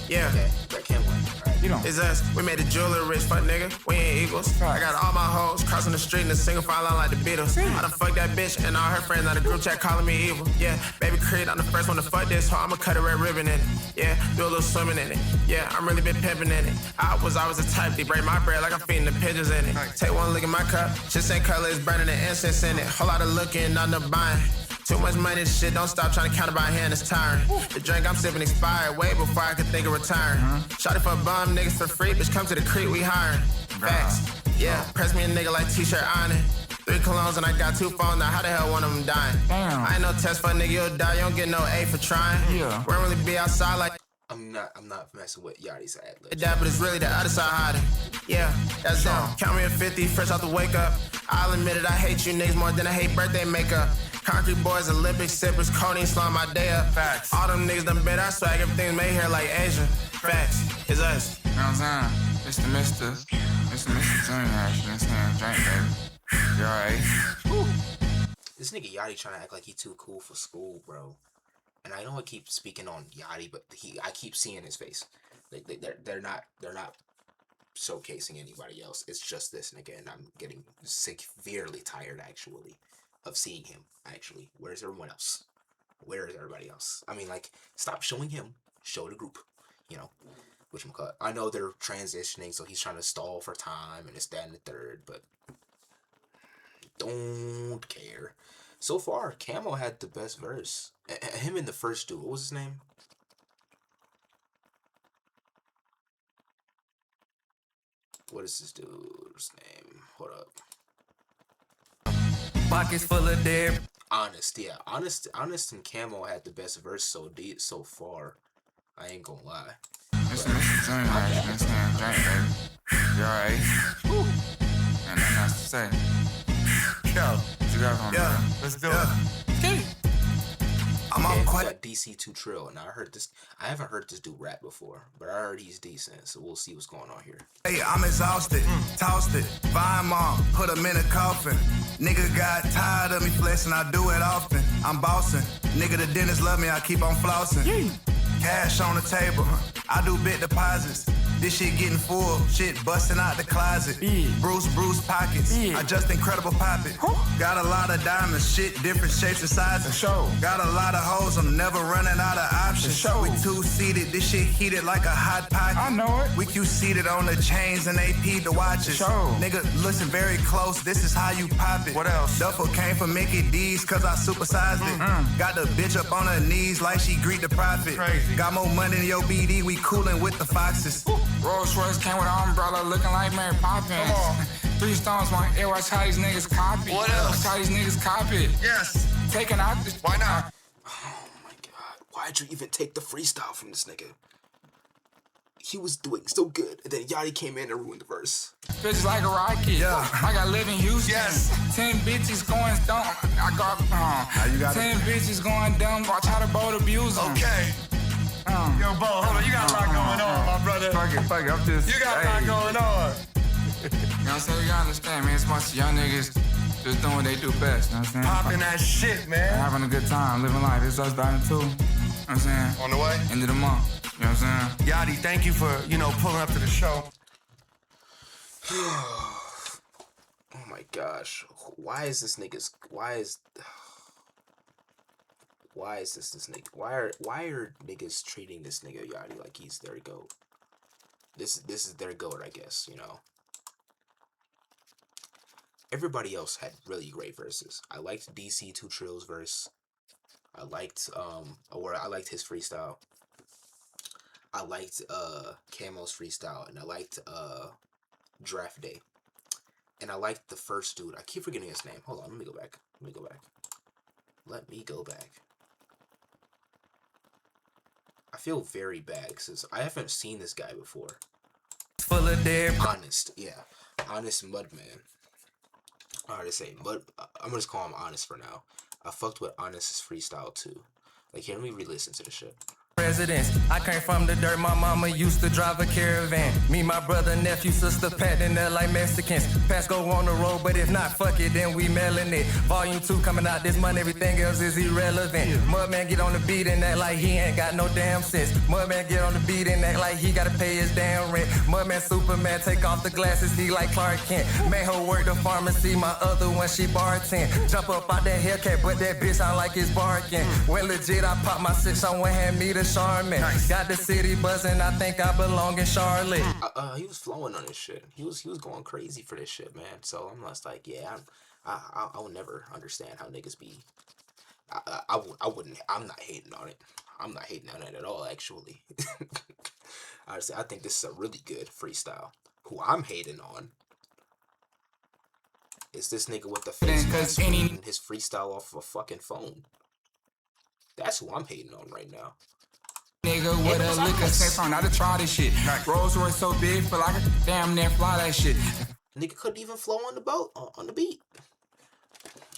Yeah, Okay, that can one. Alright. You don't. it's us. We made the jeweler rich, fuck nigga. We ain't equals. I got all my hoes crossing the street in a single file line like the Beatles. I done fucked that bitch and all her friends on the group chat calling me evil. Yeah, Baby Creed, I'm the first one to fuck this, so I'ma cut a red ribbon in it. Yeah, do a little swimming in it. Yeah, I'm really been pimping in it. I was always the type to break my bread like I'm feeding the pigeons in it. Take one look at my cup, shit same color, it's burning the incense in it. Whole lot of looking, not no buying. Too much money, this shit, don't stop trying to count it by hand, it's tiring. The drink I'm sipping expired way before I could think of retiring. Shot it for a bum, niggas for free, bitch, come to the creek, we hiring. Facts, yeah, press me a nigga like t-shirt ironing. 3 colognes and I got 2 phones, now how the hell one of them dying? Damn. I ain't no test for a nigga, you'll die, you don't get no A for trying. Yeah. We don't really be outside like I'm not messing with Yachty's ad-libs. that, but it's really the other side hiding. Yeah, that's them. Count me a 50, fresh out the wake up. I'll admit it, I hate you niggas more than I hate birthday makeup. Concrete boys, Olympic sippers, codeine slum my day up. Facts. All them niggas done bet our swag, everything's made here like Asia. Facts, it's us. You know what I'm saying? It's the Mr. Junior action. It's him, drink, baby. You alright? This nigga Yachty trying to act like he too cool for school, bro. And I know I keep speaking on Yachty, but I keep seeing his face. They're not showcasing anybody else. It's just this nigga, and I'm getting severely tired actually of seeing him. Actually, where's everyone else? Where is everybody else? I mean, like, stop showing him. Show the group. You know, whatchamacallit. I know they're transitioning, so he's trying to stall for time, and it's that and the third, but don't care. So far, Camo had the best verse. Him in the first dude. What was his name? What is this dude's name? Hold up. Pockets full of dead. Honest, yeah. Honest and Camo had the best verse so far. I ain't gonna lie. It's the Mr. Junior action. It's him, drink, baby. You alright? And nothing else to say. Yo, What you got for me? Yeah, let's do it. I'm on And quite. we got DC2 Trill. Now I haven't heard this dude rap before, but I heard he's decent, so we'll see what's going on here. Hey, I'm exhausted, tossed it, find mom, put him in a coffin. Nigga got tired of me flexing, I do it often. I'm bossing, nigga the dentist love me, I keep on flossing. Cash on the table, I do bit deposits. This shit getting full, shit busting out the closet. Bruce pockets, I just incredible pop it. Got a lot of diamonds, shit different shapes and sizes. Show. Got a lot of hoes, I'm never running out of options. Show. We 2-seated, this shit heated like a hot pocket. I know it. We seated on the chains and AP the watches. Show. Nigga, listen very close, this is how you pop it. What else? Duffel came from Mickey D's cause I supersized it. Got the bitch up on her knees like she greet the prophet. Crazy. Got more money than your BD, we coolin' with the foxes. Rolls Royce came with an umbrella looking like Mary Poppins. Come on. 3 stones, my ear, watch how these niggas copy. What else? Watch how these niggas copy. Yes. Taking out this. Why not? Oh my god. Why'd you even take the freestyle from this nigga? He was doing so good, and then Yachty came in and ruined the verse. Bitches like a rocket. Yeah. Like I live in Houston. Yes. 10 bitches going dumb. I got you got 10 bitches going dumb. Watch how the boat abuse them. Okay. Yo, Bo, hold on. You got a lot going on, my brother. Fuck it. I'm just. You got a lot going on. know what I'm saying? You gotta understand, man. It's most of young niggas just doing what they do best, you know what I'm saying? Popping that shit, man. Having a good time, living life. It's us starting too. You know what I'm saying? On the way? End of the month. You know what I'm saying? Yachty, thank you for, pulling up to the show. Oh my gosh. Why is this nigga why are niggas treating this nigga Yachty like he's their goat? This is their goat, I guess, Everybody else had really great verses. I liked DC 2 Trill's verse. I liked his freestyle. I liked Camo's freestyle, and I liked Draft Day. And I liked the first dude. I keep forgetting his name. Hold on, let me go back. I feel very bad because I haven't seen this guy before. Full of dead. Honest, yeah. Honest Mudman. Hard to say, but I'm gonna just call him Honest for now. I fucked with Honest's freestyle too. Like, here, let me re-listen to the shit. Presidents. I came from the dirt, my mama used to drive a caravan. Me, my brother, nephew, sister, patting there like Mexicans. Pass go on the road, but if not, fuck it, then we mailing it. Volume 2 coming out this month, everything else is irrelevant. Mudman get on the beat and act like he ain't got no damn sense. Mudman get on the beat and act like he gotta pay his damn rent. Mudman Superman, take off the glasses, he like Clark Kent. Made her work the pharmacy, my other one, she bartend. Jump up out that Hellcat, but that bitch I like it's barking. When legit, I pop my 6, someone hand me the Charmin. Nice. Got the city buzzing, I think I belong in Charlotte. He was flowing on this shit. He was going crazy for this shit, man. So I'm just like, yeah, I will never understand how niggas be. I wouldn't. I'm not hating on it. I'm not hating on it at all, actually. Honestly, I think this is a really good freestyle. Who I'm hating on is this nigga with the face mask reading his freestyle off of a fucking phone. That's who I'm hating on right now. Nigga with a liquor sense on how to try this shit. Rolls Royce so big, feel like I damn near fly that shit. Nigga couldn't even flow on the boat, on the beat.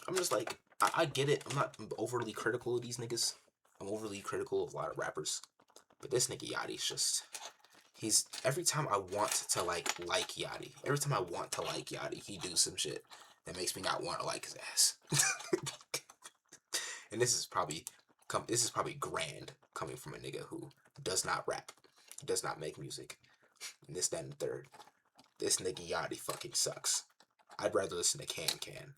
I'm just like, I get it. I'm not overly critical of these niggas. I'm overly critical of a lot of rappers. But this nigga Yachty's just, every time I want to like Yachty, every time I want to like Yachty, he do some shit that makes me not want to like his ass. And this is probably grand coming from a nigga who does not rap, does not make music, and this, that, and the third. This nigga Yachty fucking sucks. I'd rather listen to Can.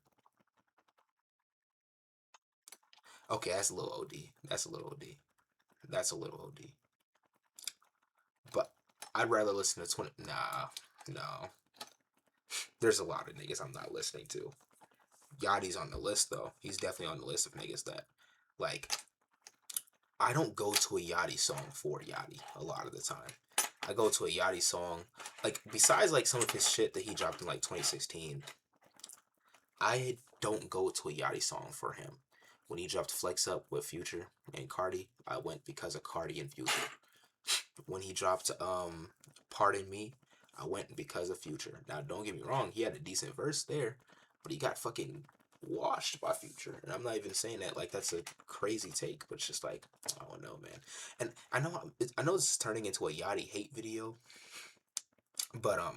Okay, that's a little OD. But I'd rather listen to 20. No. There's a lot of niggas I'm not listening to. Yachty's on the list though. He's definitely on the list of niggas that, like, I don't go to a Yachty song for Yachty a lot of the time. I go to a Yachty song, like, besides, like, some of his shit that he dropped in, like, 2016, I don't go to a Yachty song for him. When he dropped Flex Up with Future and Cardi, I went because of Cardi and Future. When he dropped Pardon Me, I went because of Future. Now, don't get me wrong, he had a decent verse there, but he got fucking washed by Future. And I'm not even saying that like that's a crazy take, but it's just like, I don't know, man. And I know this is turning into a Yachty hate video, but I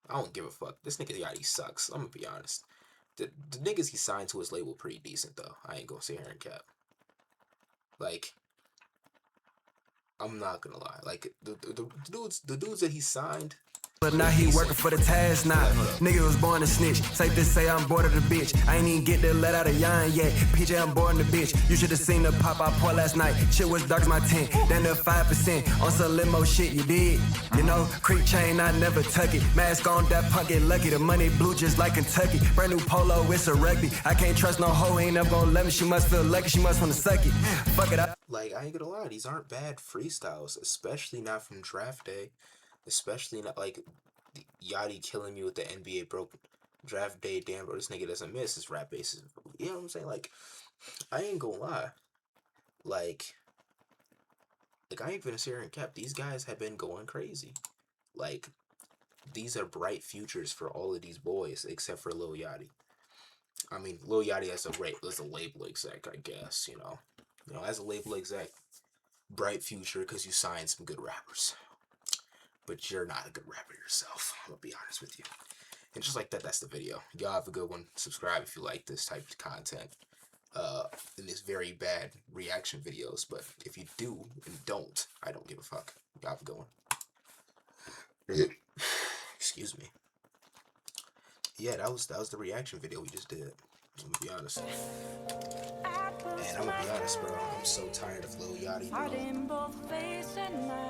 don't give a fuck. This nigga Yachty sucks. I'm gonna be honest. The niggas he signed to his label pretty decent though. I ain't gonna sit here and cap. Like, I'm not gonna lie. Like, the dudes that he signed. But now he working for the task now. Nigga was born to snitch. Safe to say I'm bored of the bitch. I ain't even get the let out of yarn yet. PJ, I'm bored of the bitch. You should have seen the pop I pour last night. Shit was dark as my tent. Down to 5% on some limo shit you did. You know, creep chain, I never tuck it. Mask on, that punk get lucky. The money blue just like Kentucky. Brand new polo, it's a rugby. I can't trust no hoe, ain't never gonna let me. She must feel lucky, she must wanna suck it. Fuck it up. Like, I ain't gonna lie, these aren't bad freestyles, especially not from Draft Day. Especially not like Yachty killing me with the NBA broke Draft Day. Damn, bro, this nigga doesn't miss his rap bases. You know what I'm saying? Like, I ain't gonna lie. Like I ain't gonna sit here and cap. These guys have been going crazy. Like, these are bright futures for all of these boys, except for Lil Yachty. I mean, Lil Yachty as a label exec, I guess. You know, as a label exec, bright future because you signed some good rappers. but you're not a good rapper yourself. I'm gonna be honest with you. And just like that, that's the video. Y'all have a good one. Subscribe if you like this type of content. In this very bad reaction videos, but if you do and don't, I don't give a fuck. Y'all have a good one. Excuse me. Yeah, that was the reaction video we just did. I'm gonna be honest. And I'm gonna be honest, bro. I'm so tired of Lil Yachty, bro.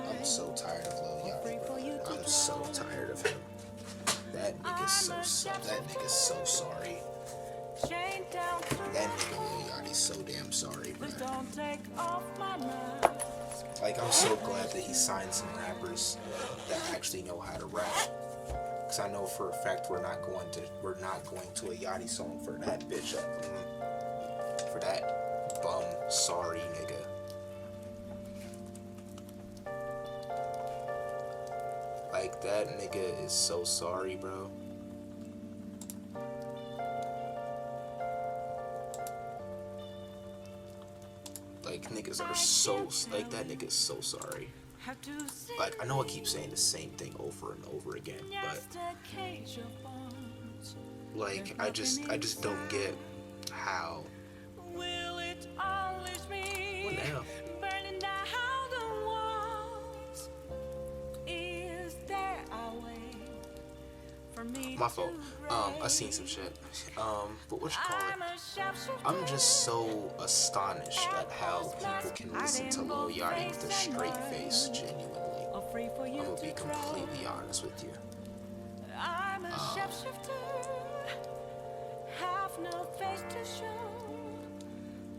I'm so tired of Lil Yachty, bro. I'm so tired of him. That nigga's so sorry. That nigga Lil Yachty's so damn sorry, bro. Like, I'm so glad that he signed some rappers that actually know how to rap. Cause I know for a fact we're not going to a Yachty song for that bitch, for that bum sorry nigga. Like, that nigga is so sorry, bro. Like, niggas are so, like, that nigga's so sorry. Like, I know I keep saying the same thing over and over again, but like, I just don't get how. What now? My fault. I seen some shit. But what you call it? I'm just so astonished at how people can listen to Lil Yachty with a straight face, genuinely. I'm gonna be completely honest with you.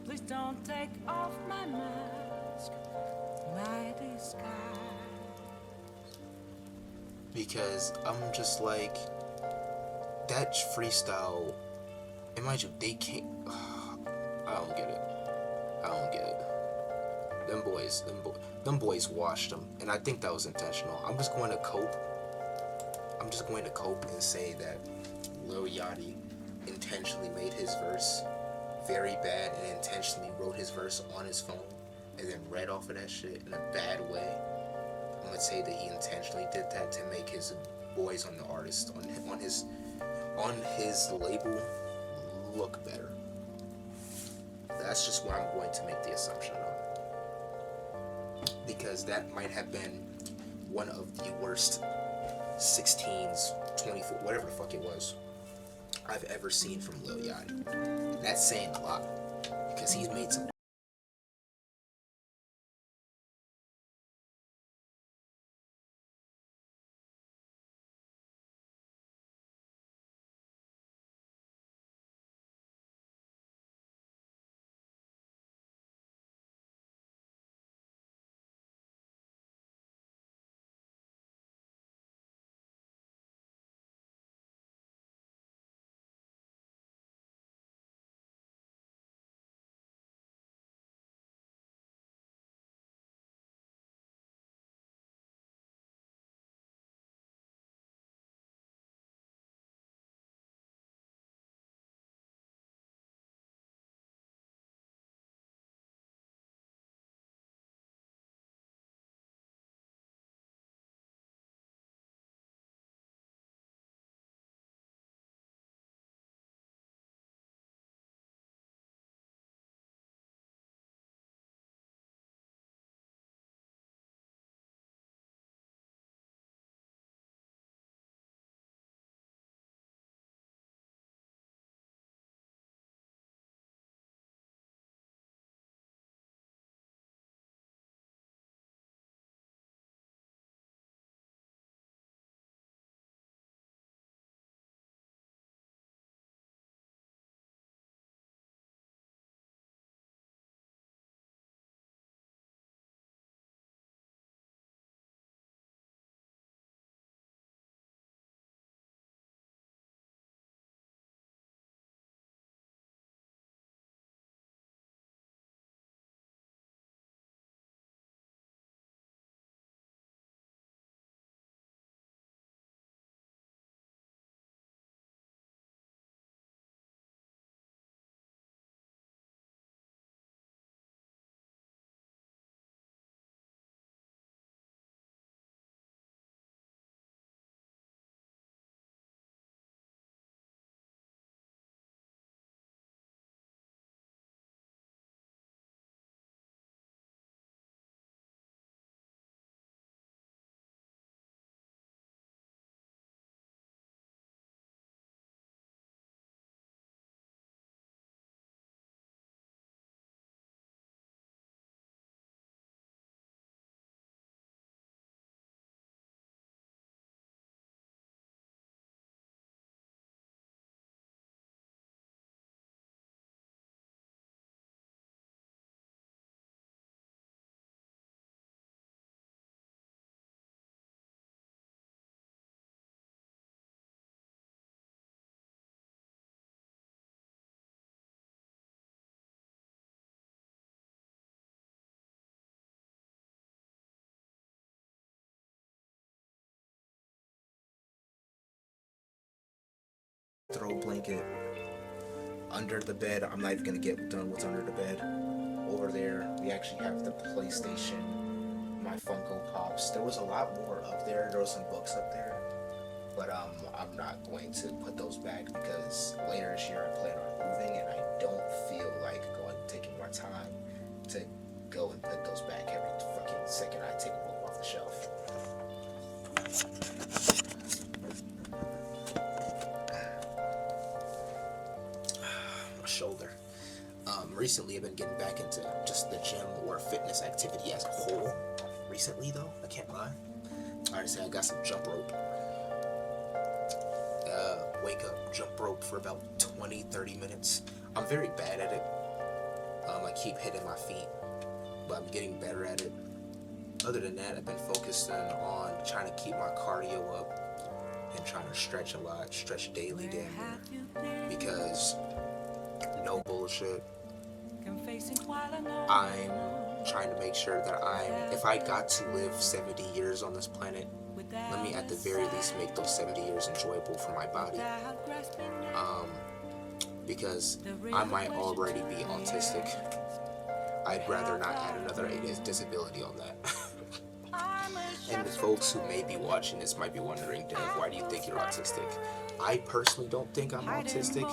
Please don't take off my mask, my disguise. Because I'm just like, that freestyle, and mind you, they can't. I don't get it. Them boys washed them, and I think that was intentional. I'm just going to cope and say that Lil Yachty intentionally made his verse very bad and intentionally wrote his verse on his phone and then read off of that shit in a bad way. I'm gonna say that he intentionally did that to make his boys on the artist on his label look better. That's just what I'm going to make the assumption on, because that might have been one of the worst 16s, 24, whatever the fuck it was, I've ever seen from Lil Yachty. And that's saying a lot, because he's made some throw blanket under the bed. I'm not even gonna get done what's under the bed. Over there, we actually have the PlayStation, my Funko Pops. There was a lot more up there. There was some books up there, but I'm not going to put those back because later this year I plan on moving, and I don't feel like taking more time to go and put those back every fucking second I take a book off the shelf. My shoulder. Recently I've been getting back into just the gym or fitness activity as a whole. Recently though, I can't lie. Alright, so I got some jump rope. Wake up, jump rope for about 20-30 minutes. I'm very bad at it. I keep hitting my feet, but I'm getting better at it. Other than that, I've been focusing on trying to keep my cardio up and trying to stretch a lot, stretch daily damn near. Because, no bullshit, I'm trying to make sure that if I got to live 70 years on this planet, let me at the very least make those 70 years enjoyable for my body. Because I might already be autistic. I'd rather not add another disability on that. And the folks who may be watching this might be wondering, Dev, why do you think you're autistic? I personally don't think I'm autistic,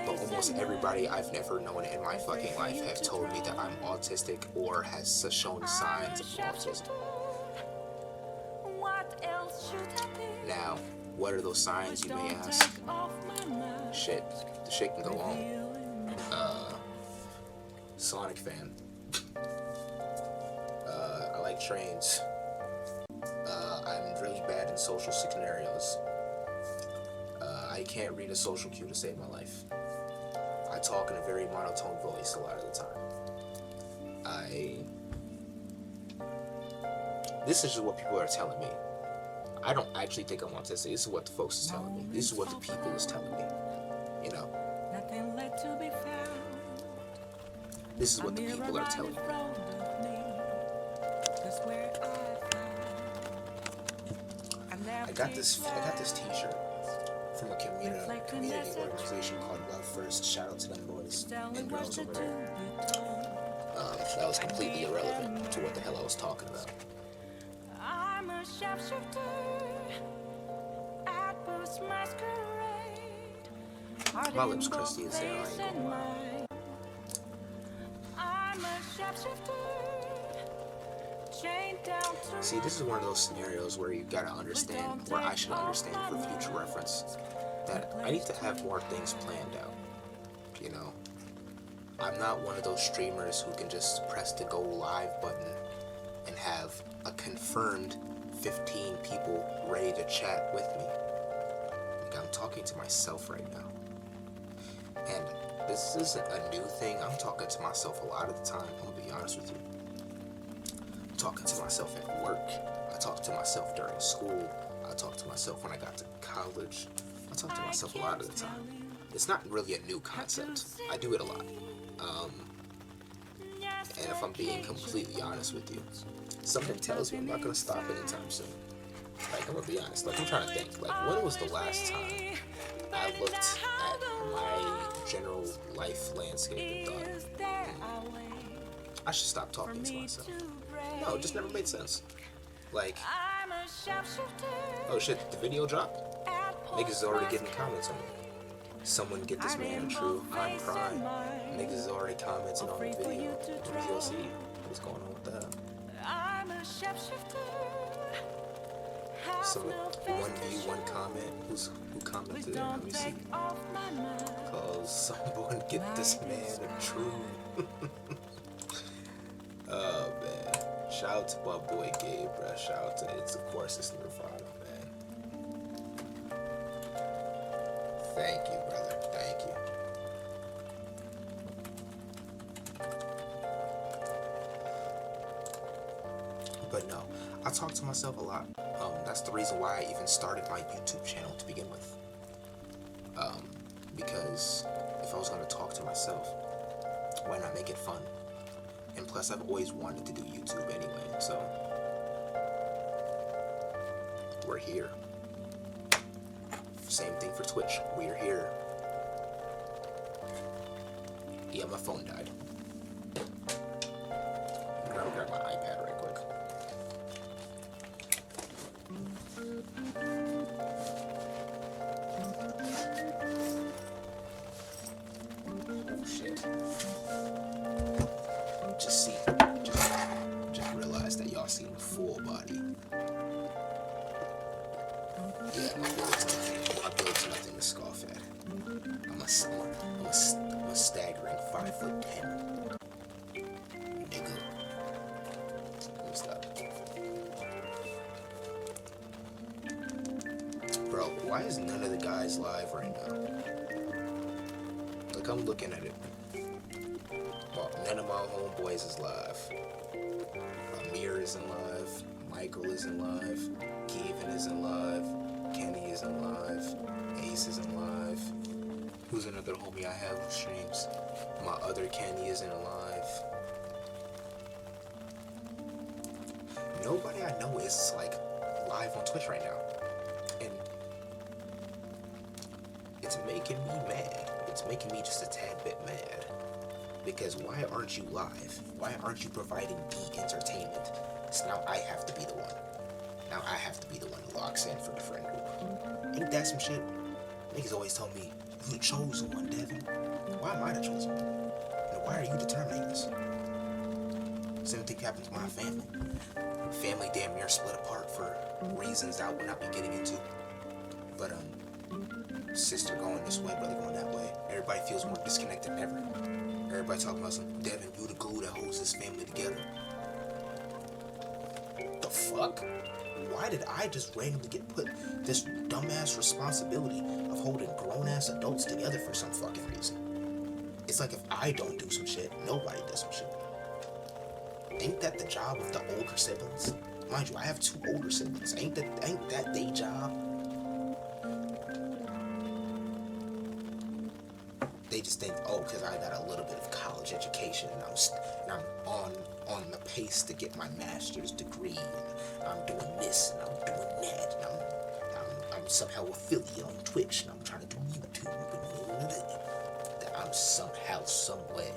but almost everybody I've never known in my fucking life have told me that I'm autistic or has shown signs of autism. Now, what are those signs, you may ask? Shit, the shit can go on. Sonic fan. I like trains. I'm really bad in social scenarios. I can't read a social cue to save my life. I talk in a very monotone voice a lot of the time. This is just what people are telling me. I don't actually think I'm autistic. This is what the folks is telling me. This is what the people is telling me. You know? This is what the people are telling me. I got this t-shirt from a community organization called Love First. Shout out to them boys and girls over there. That was completely irrelevant to what the hell I was talking about. I'm a shapeshifter at Boost Masquerade. My lips crusty as hell, I ain't gonna lie. I'm a shapeshifter. See, this is one of those scenarios where you gotta understand, where I should understand for future reference, that I need to have more things planned out. You know, I'm not one of those streamers who can just press the go live button and have a confirmed 15 people ready to chat with me. Like, I'm talking to myself right now. And this isn't a new thing. I'm talking to myself a lot of the time. I'm gonna be honest with you. I'm talking to myself at work. I talk to myself during school. I talk to myself when I got to college. I talk to myself a lot of the time. It's not really a new concept. I do it a lot. And if I'm being completely honest with you, something tells me I'm not gonna stop anytime soon. Like, I'm gonna be honest. Like, I'm trying to think. Like, when was the last time I looked at my general life landscape and thought, I should stop talking to myself? No, it just never made sense. Like, oh shit, the video dropped? Niggas is already getting comments on it. Someone get this man a true, I'm crying. Niggas is already commenting on the video. Let me go see what's going on with that. So, one view, one comment. Who commented? Let me see. Cause someone get this man a true. Oh man. Shout out to my boy Gabe, bruh. Shout out to it's Nirvana, man. Thank you, brother. Thank you. But no, I talk to myself a lot. That's the reason why I even started my YouTube channel to begin with. Because if I was going to talk to myself, why not make it fun? And plus, I've always wanted to do YouTube anyway, so we're here. Same thing for Twitch. We're here. Yeah, my phone died. I'm gonna grab my iPad right quick. Oh shit. Just realized that y'all seen full body. Yeah, my build's nothing to scoff at. I'm a staggering 5'10". Nigga. Let me stop. Bro, why is none of the guys live right now? Like, I'm looking at it. Well, none of my homeboys is live. Amir isn't live. Michael isn't live. Kevin isn't live. Kenny isn't live. Ace isn't live. Who's another homie I have who streams? My other Kenny isn't alive. Nobody I know is like live on Twitch right now. And it's making me mad. It's making me just a tad bit mad. Because why aren't you live? Why aren't you providing the entertainment? So now I have to be the one. Now I have to be the one who locks in for the friend group. Ain't that some shit? Niggas always tell me, you the chosen one, Devin. Why am I the chosen one? And why are you determining this? Same thing happened to my family. Family damn near split apart for reasons that I will not be getting into. But sister going this way, brother going that way. Everybody feels more disconnected than ever. Everybody talking about some Devin, you the glue that holds this family together. The fuck? Why did I just randomly get put this dumbass responsibility of holding grown-ass adults together for some fucking reason? It's like if I don't do some shit, nobody does some shit. Ain't that the job of the older siblings? Mind you, I have 2 older siblings. Ain't that their job? They just think, oh, because I got a little bit of college education and I'm on the pace to get my master's degree, and I'm doing this and I'm doing that, and I'm somehow affiliate on Twitch and I'm trying to do YouTube, and that I'm somehow, some way,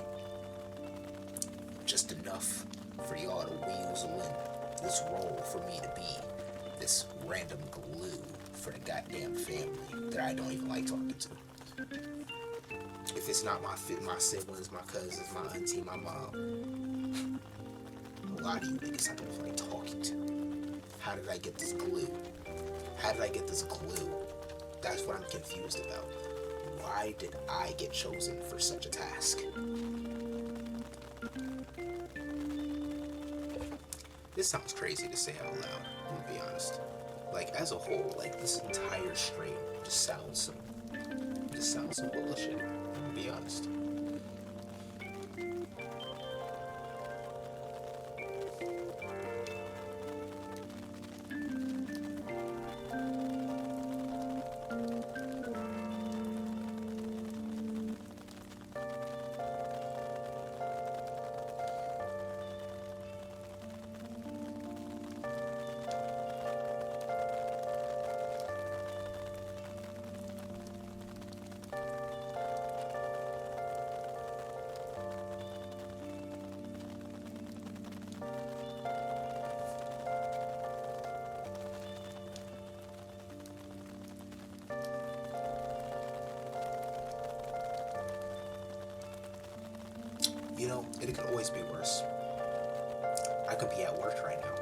just enough for y'all to weasel in this role for me to be this random glue for the goddamn family that I don't even like talking to. If it's not my siblings, my cousins, my auntie, my mom, a lot of you niggas I don't even like talking to. How did I get this glue? How did I get this glue? That's what I'm confused about. Why did I get chosen for such a task? This sounds crazy to say out loud, I'm gonna be honest. Like, as a whole, like, this entire stream just sounds some bullshit, I'm gonna be honest. You know, it could always be worse. I could be at work right now.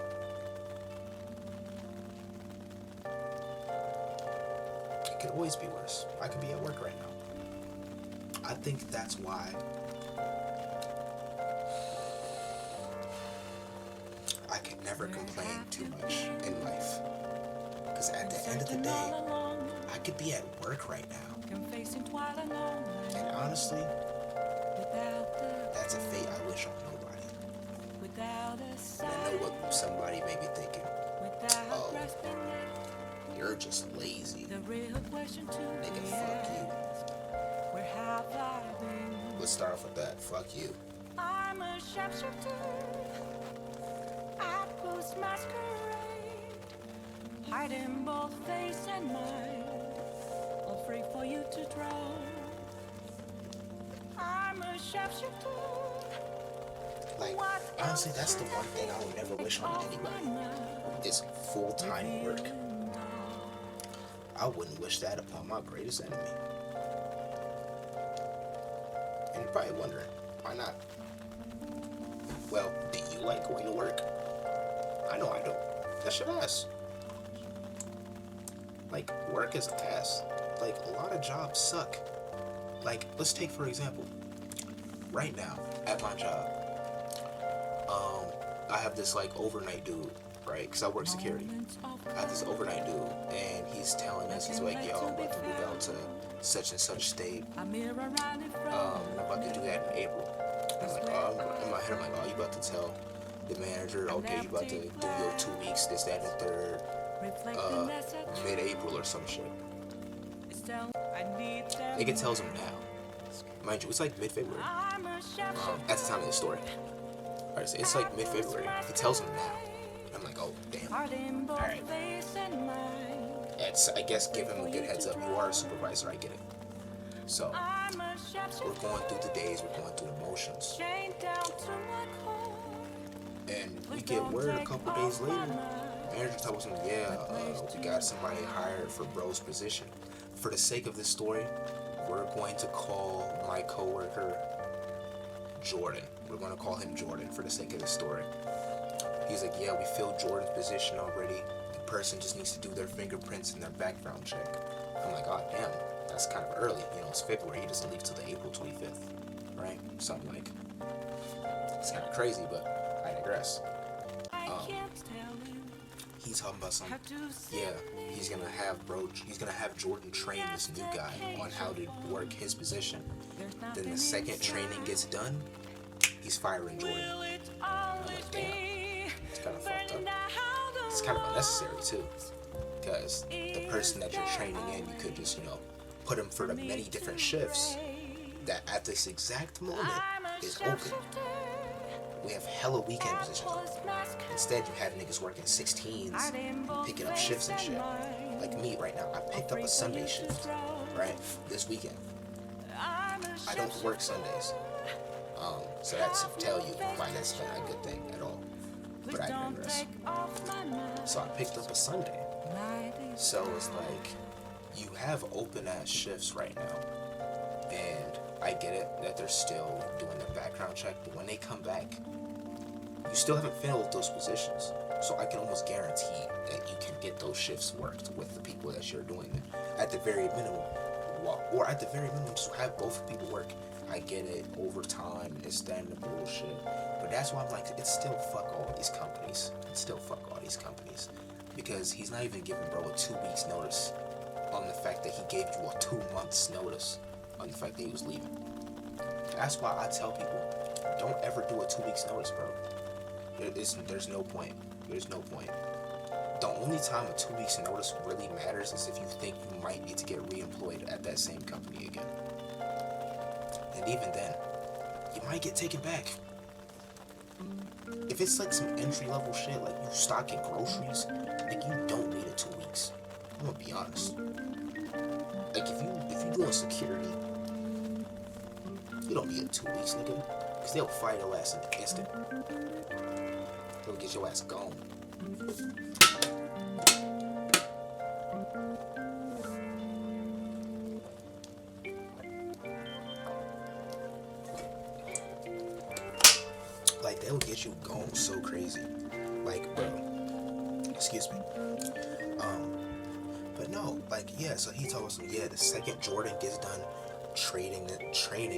It could always be worse. I could be at work right now. I think that's why I could never complain too much in life. Because at the end of the day, I could be at work right now. And honestly, that's a fate I wish on nobody. And I know what somebody may be thinking. Oh, you're just lazy. Nigga, fuck you. Let's start off with that. Fuck you. I'm a sharpshooter at Post Masquerade, hiding both face and mind, all free for you to draw. I'm a Like, honestly, that's the one thing I would never wish on anybody, is full-time work. I wouldn't wish that upon my greatest enemy. And you're probably wondering, why not? Well, do you like going to work? I know I don't. That's your ass. Like, work is ass. Like, a lot of jobs suck. Like, let's take for example, right now, at my job, I have this, like, overnight dude, right? Because I work security. I have this overnight dude, and he's telling us, he's like, yo, I'm about to move out to such and such state. I'm about to do that in April. I'm like, oh, in my head, I'm like, oh, you about to tell the manager, okay, you about to do your 2 weeks, this, that, and the third, mid-April or some shit. Nigga tells him now. Mind you, it's like mid-February. At the time of the story. Alright, so it's like mid-February. He tells him now. I'm like, oh, damn. Alright. I guess give him a good heads up. You are a supervisor, I get it. So, we're going through the days, we're going through the motions. And we get word a couple days later. Manager tells him, yeah, we got somebody hired for bro's position. For the sake of this story, we're going to call my coworker Jordan. We're going to call him Jordan for the sake of this story. He's like, yeah, we filled Jordan's position already. The person just needs to do their fingerprints and their background check. I'm like, oh, damn, that's kind of early. You know, it's February. He doesn't leave till the April 25th, right? Something like, it's kind of crazy, but I digress. He's talking about something. Yeah, he's gonna have Jordan train this new guy on how to work his position. Then the second training gets done, he's firing Jordan. I'm like, damn, it's kind of fucked up. It's kind of unnecessary too, because the person that you're training in, you could just, put him for the many different shifts that at this exact moment is open. We have hella weekend positions open. Instead, you have niggas working 16s, picking up shifts and shit. Like me right now, I picked up a Sunday shift, right, this weekend. I don't work Sundays. So that's to tell you why that's not a good thing at all. But I digress. So I picked up a Sunday. So it's like, you have open ass shifts right now. And I get it that they're still doing the background check, but when they come back, you still haven't filled those positions. So I can almost guarantee that you can get those shifts worked with the people that you're doing it. At the very minimum, or at the very minimum, just have both people work. I get it, overtime, this, that, and the bullshit. But that's why I'm like, it's still fuck all these companies. It's still fuck all these companies. Because he's not even giving bro a 2 weeks notice on the fact that he gave you a 2 months notice on the fact that he was leaving. That's why I tell people, don't ever do a 2 weeks notice, bro. There's no point. There's no point. The only time a 2 weeks notice really matters is if you think you might need to get re-employed at that same company again. And even then, you might get taken back. If it's like some entry-level shit, like you stocking groceries, like you don't need a 2 weeks. I'm gonna be honest. Like if you doing security, you don't need a 2 weeks, nigga. Cause they'll fire your ass in an instant. They'll get your ass gone. Like they'll get you gone so crazy. Like, bro. Excuse me. But no, like, yeah, so he told us, yeah, the second Jordan gets done training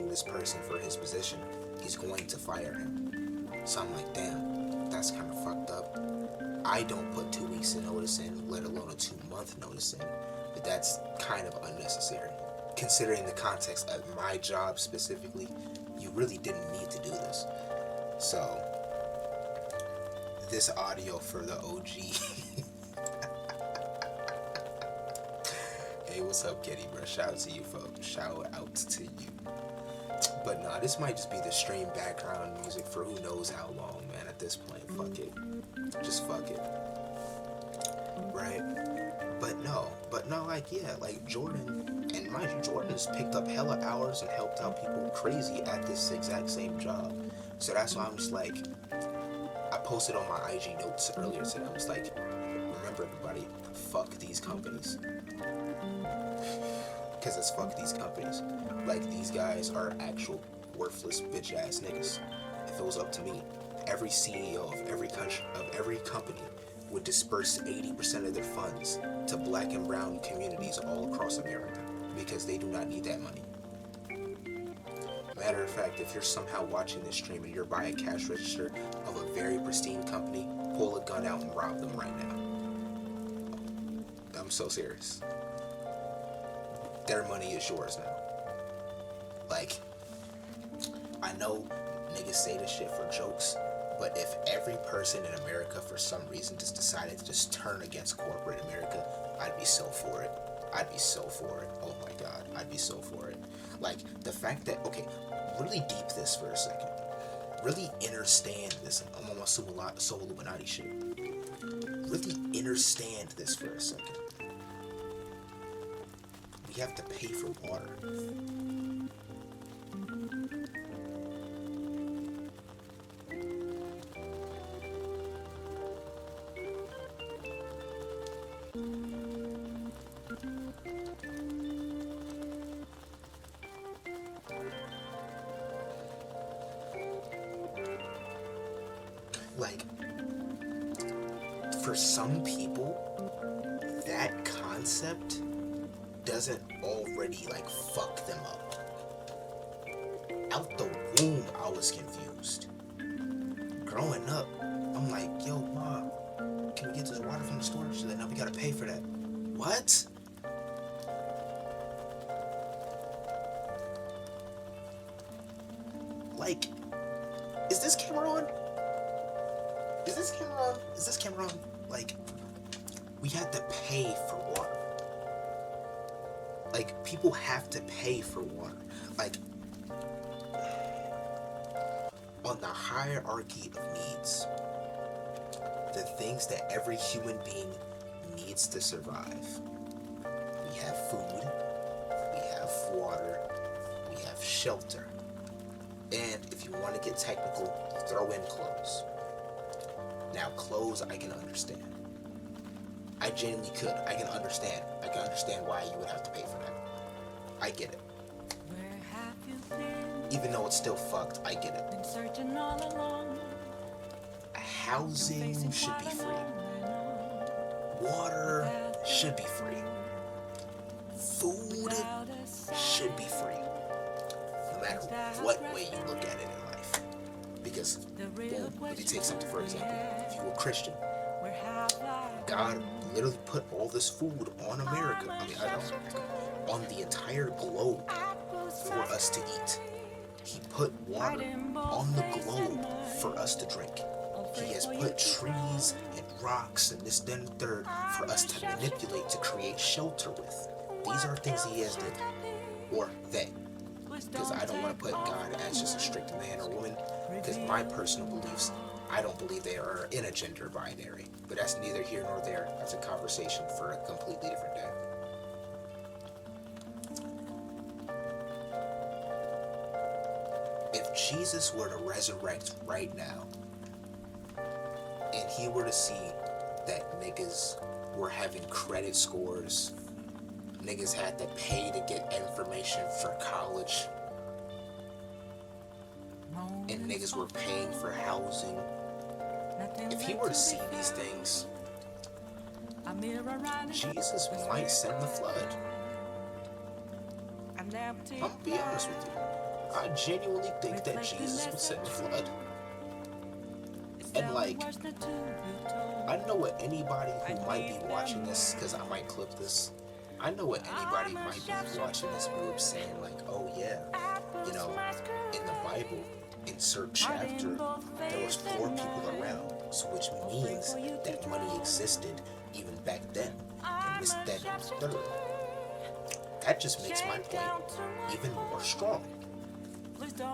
this person for his position, he's going to fire him. So I'm like, damn, that's kind of fucked up. I don't put 2 weeks of notice in, let alone a 2 month notice in, but that's kind of unnecessary. Considering the context of my job specifically, you really didn't need to do this. So, this audio for the OG. Hey, what's up, Kitty, bro? Shout out to you, folks. Shout out to you. But nah, this might just be the stream background music for who knows how long, man. At this point, fuck it. Just fuck it. right? But no, like, yeah, like Jordan, and mind you, Jordan's picked up hella hours and helped out people crazy at this exact same job. So that's why I'm just like, I posted on my IG notes earlier today, I was like, remember everybody, fuck these companies. Because it's fuck these companies. Like, these guys are actual worthless bitch ass niggas. If it was up to me, every CEO of every country, of every company would disperse 80% of their funds to black and brown communities all across America, because they do not need that money. Matter of fact, if you're somehow watching this stream and you're by a cash register of a very pristine company, pull a gun out and rob them right now. I'm so serious. Their money is yours now. Like, I know niggas say this shit for jokes, but if every person in America for some reason just decided to just turn against corporate America, I'd be so for it. I'd be so for it. Oh my God, I'd be so for it. Like, the fact that, okay, really deep this for a second. Really understand this. I'm on my soul Illuminati shit. Really understand this for a second. We have to pay for water. Like, for some people, that concept doesn't already, like, fuck them up. Out the womb, I was confused. Growing up, I'm like, yo, Mom, can we get this water from the store? So then now we gotta pay for that. What? Like, is this camera on? Is this camera on? Is this camera on? Like, we had to pay for water. Like, people have to pay for water. Like, on the hierarchy of needs, the things that every human being needs to survive. We have food, we have water, we have shelter. And if you want to get technical, throw in clothes. Now, clothes I can understand. I genuinely could. I can understand. I can understand why you would have to pay for that. I get it. Even though it's still fucked, I get it. Housing should be free. Water should be free. Food should be free. No matter what way you look at it in life. Because, boom, let me take something for example. If you were Christian, God literally put all this food on America, on the entire globe for us to eat. He put water on the globe for us to drink. He has put trees and rocks and this, then, third for us to manipulate to create shelter with. These are things he has done. Or they. Because I don't want to put God as just a strict man or woman. Because my personal beliefs, I don't believe they are in a gender binary. But that's neither here nor there. That's a conversation for a completely different day. If Jesus were to resurrect right now, and he were to see that niggas were having credit scores, niggas had to pay to get information for college, and niggas were paying for housing, if he were to see these things, Jesus might send the flood. I'm gonna be honest with you. I genuinely think that Jesus would send the flood. And like, I know what anybody who might be watching this, because I might clip this, I know what anybody might be watching this group saying, like, oh yeah, you know, in the Bible, insert chapter, there was 4 people around, so which means that money existed even back then, and this, that, and the third. That just makes my point even more strong.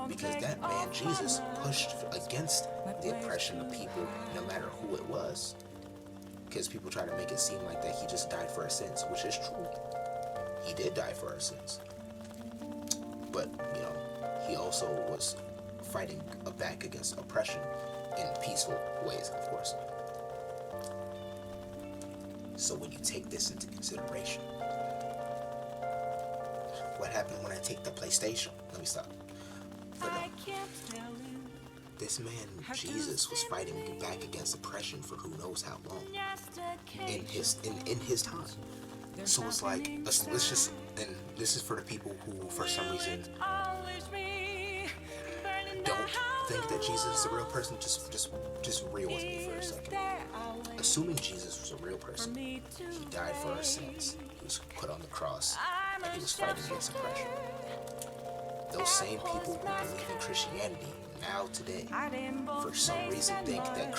Because that man, Jesus, pushed against the oppression of people, no matter who it was. because people try to make it seem like that he just died for our sins, which is true. He did die for our sins. But, you know, he also was fighting back against oppression in peaceful ways, of course. So when you take this into consideration, what happened when I take the PlayStation? Let me stop. But no. This man, Jesus, was fighting back against oppression for who knows how long in his time. So it's like, let's just, and this is for the people who, for some reason, don't think that Jesus is a real person. Just real with me for a second. Assuming Jesus was a real person, he died for our sins. He was put on the cross, and he was fighting against oppression. Those same people who believe in Christianity now today, for some reason, think that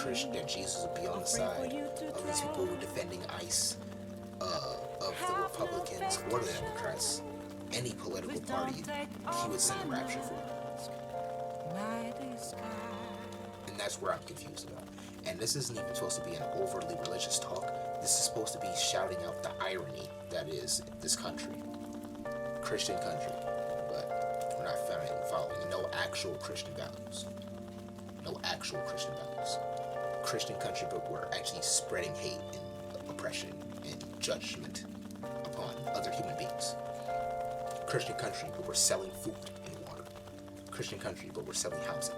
Jesus would be on the side of these people who are defending ICE, of the Republicans or the Democrats, any political party, he would send a rapture for. And that's where I'm confused about. And this isn't even supposed to be an overly religious talk. This is supposed to be shouting out the irony that is this country, Christian country, but we're not following no actual Christian values. No actual Christian values. Christian country, but we're actually spreading hate and oppression and judgment upon other human beings. Christian country, but we're selling food and water. Christian country, but we're selling housing.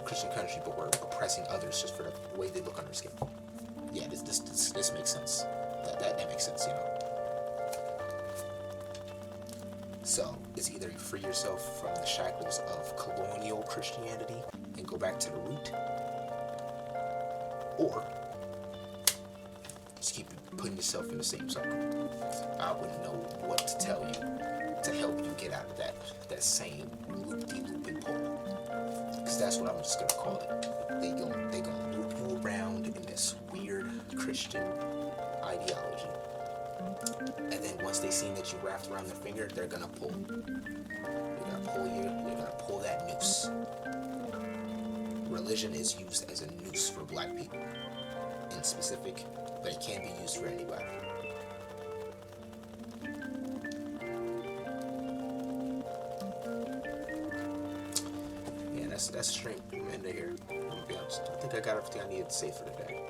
Christian country, but we're oppressing others just for the way they look on their skin. Yeah, this makes sense. That makes sense, you know. So it's either you free yourself from the shackles of colonial Christianity and go back to the root, or just keep putting yourself in the same circle. I wouldn't know what to tell you to help you get out of that same loop-de-looping pole. Because that's what I'm just gonna call it. They gonna loop you around in this weird Christian ideology. And then once they see that you wrapped around their finger, they're gonna pull. They're gonna pull you, they're gonna pull that noose. Religion is used as a noose for black people in specific, but it can be used for anybody. Yeah, that's straight from end to here. I'm gonna be honest. I think I got everything I needed to say for today.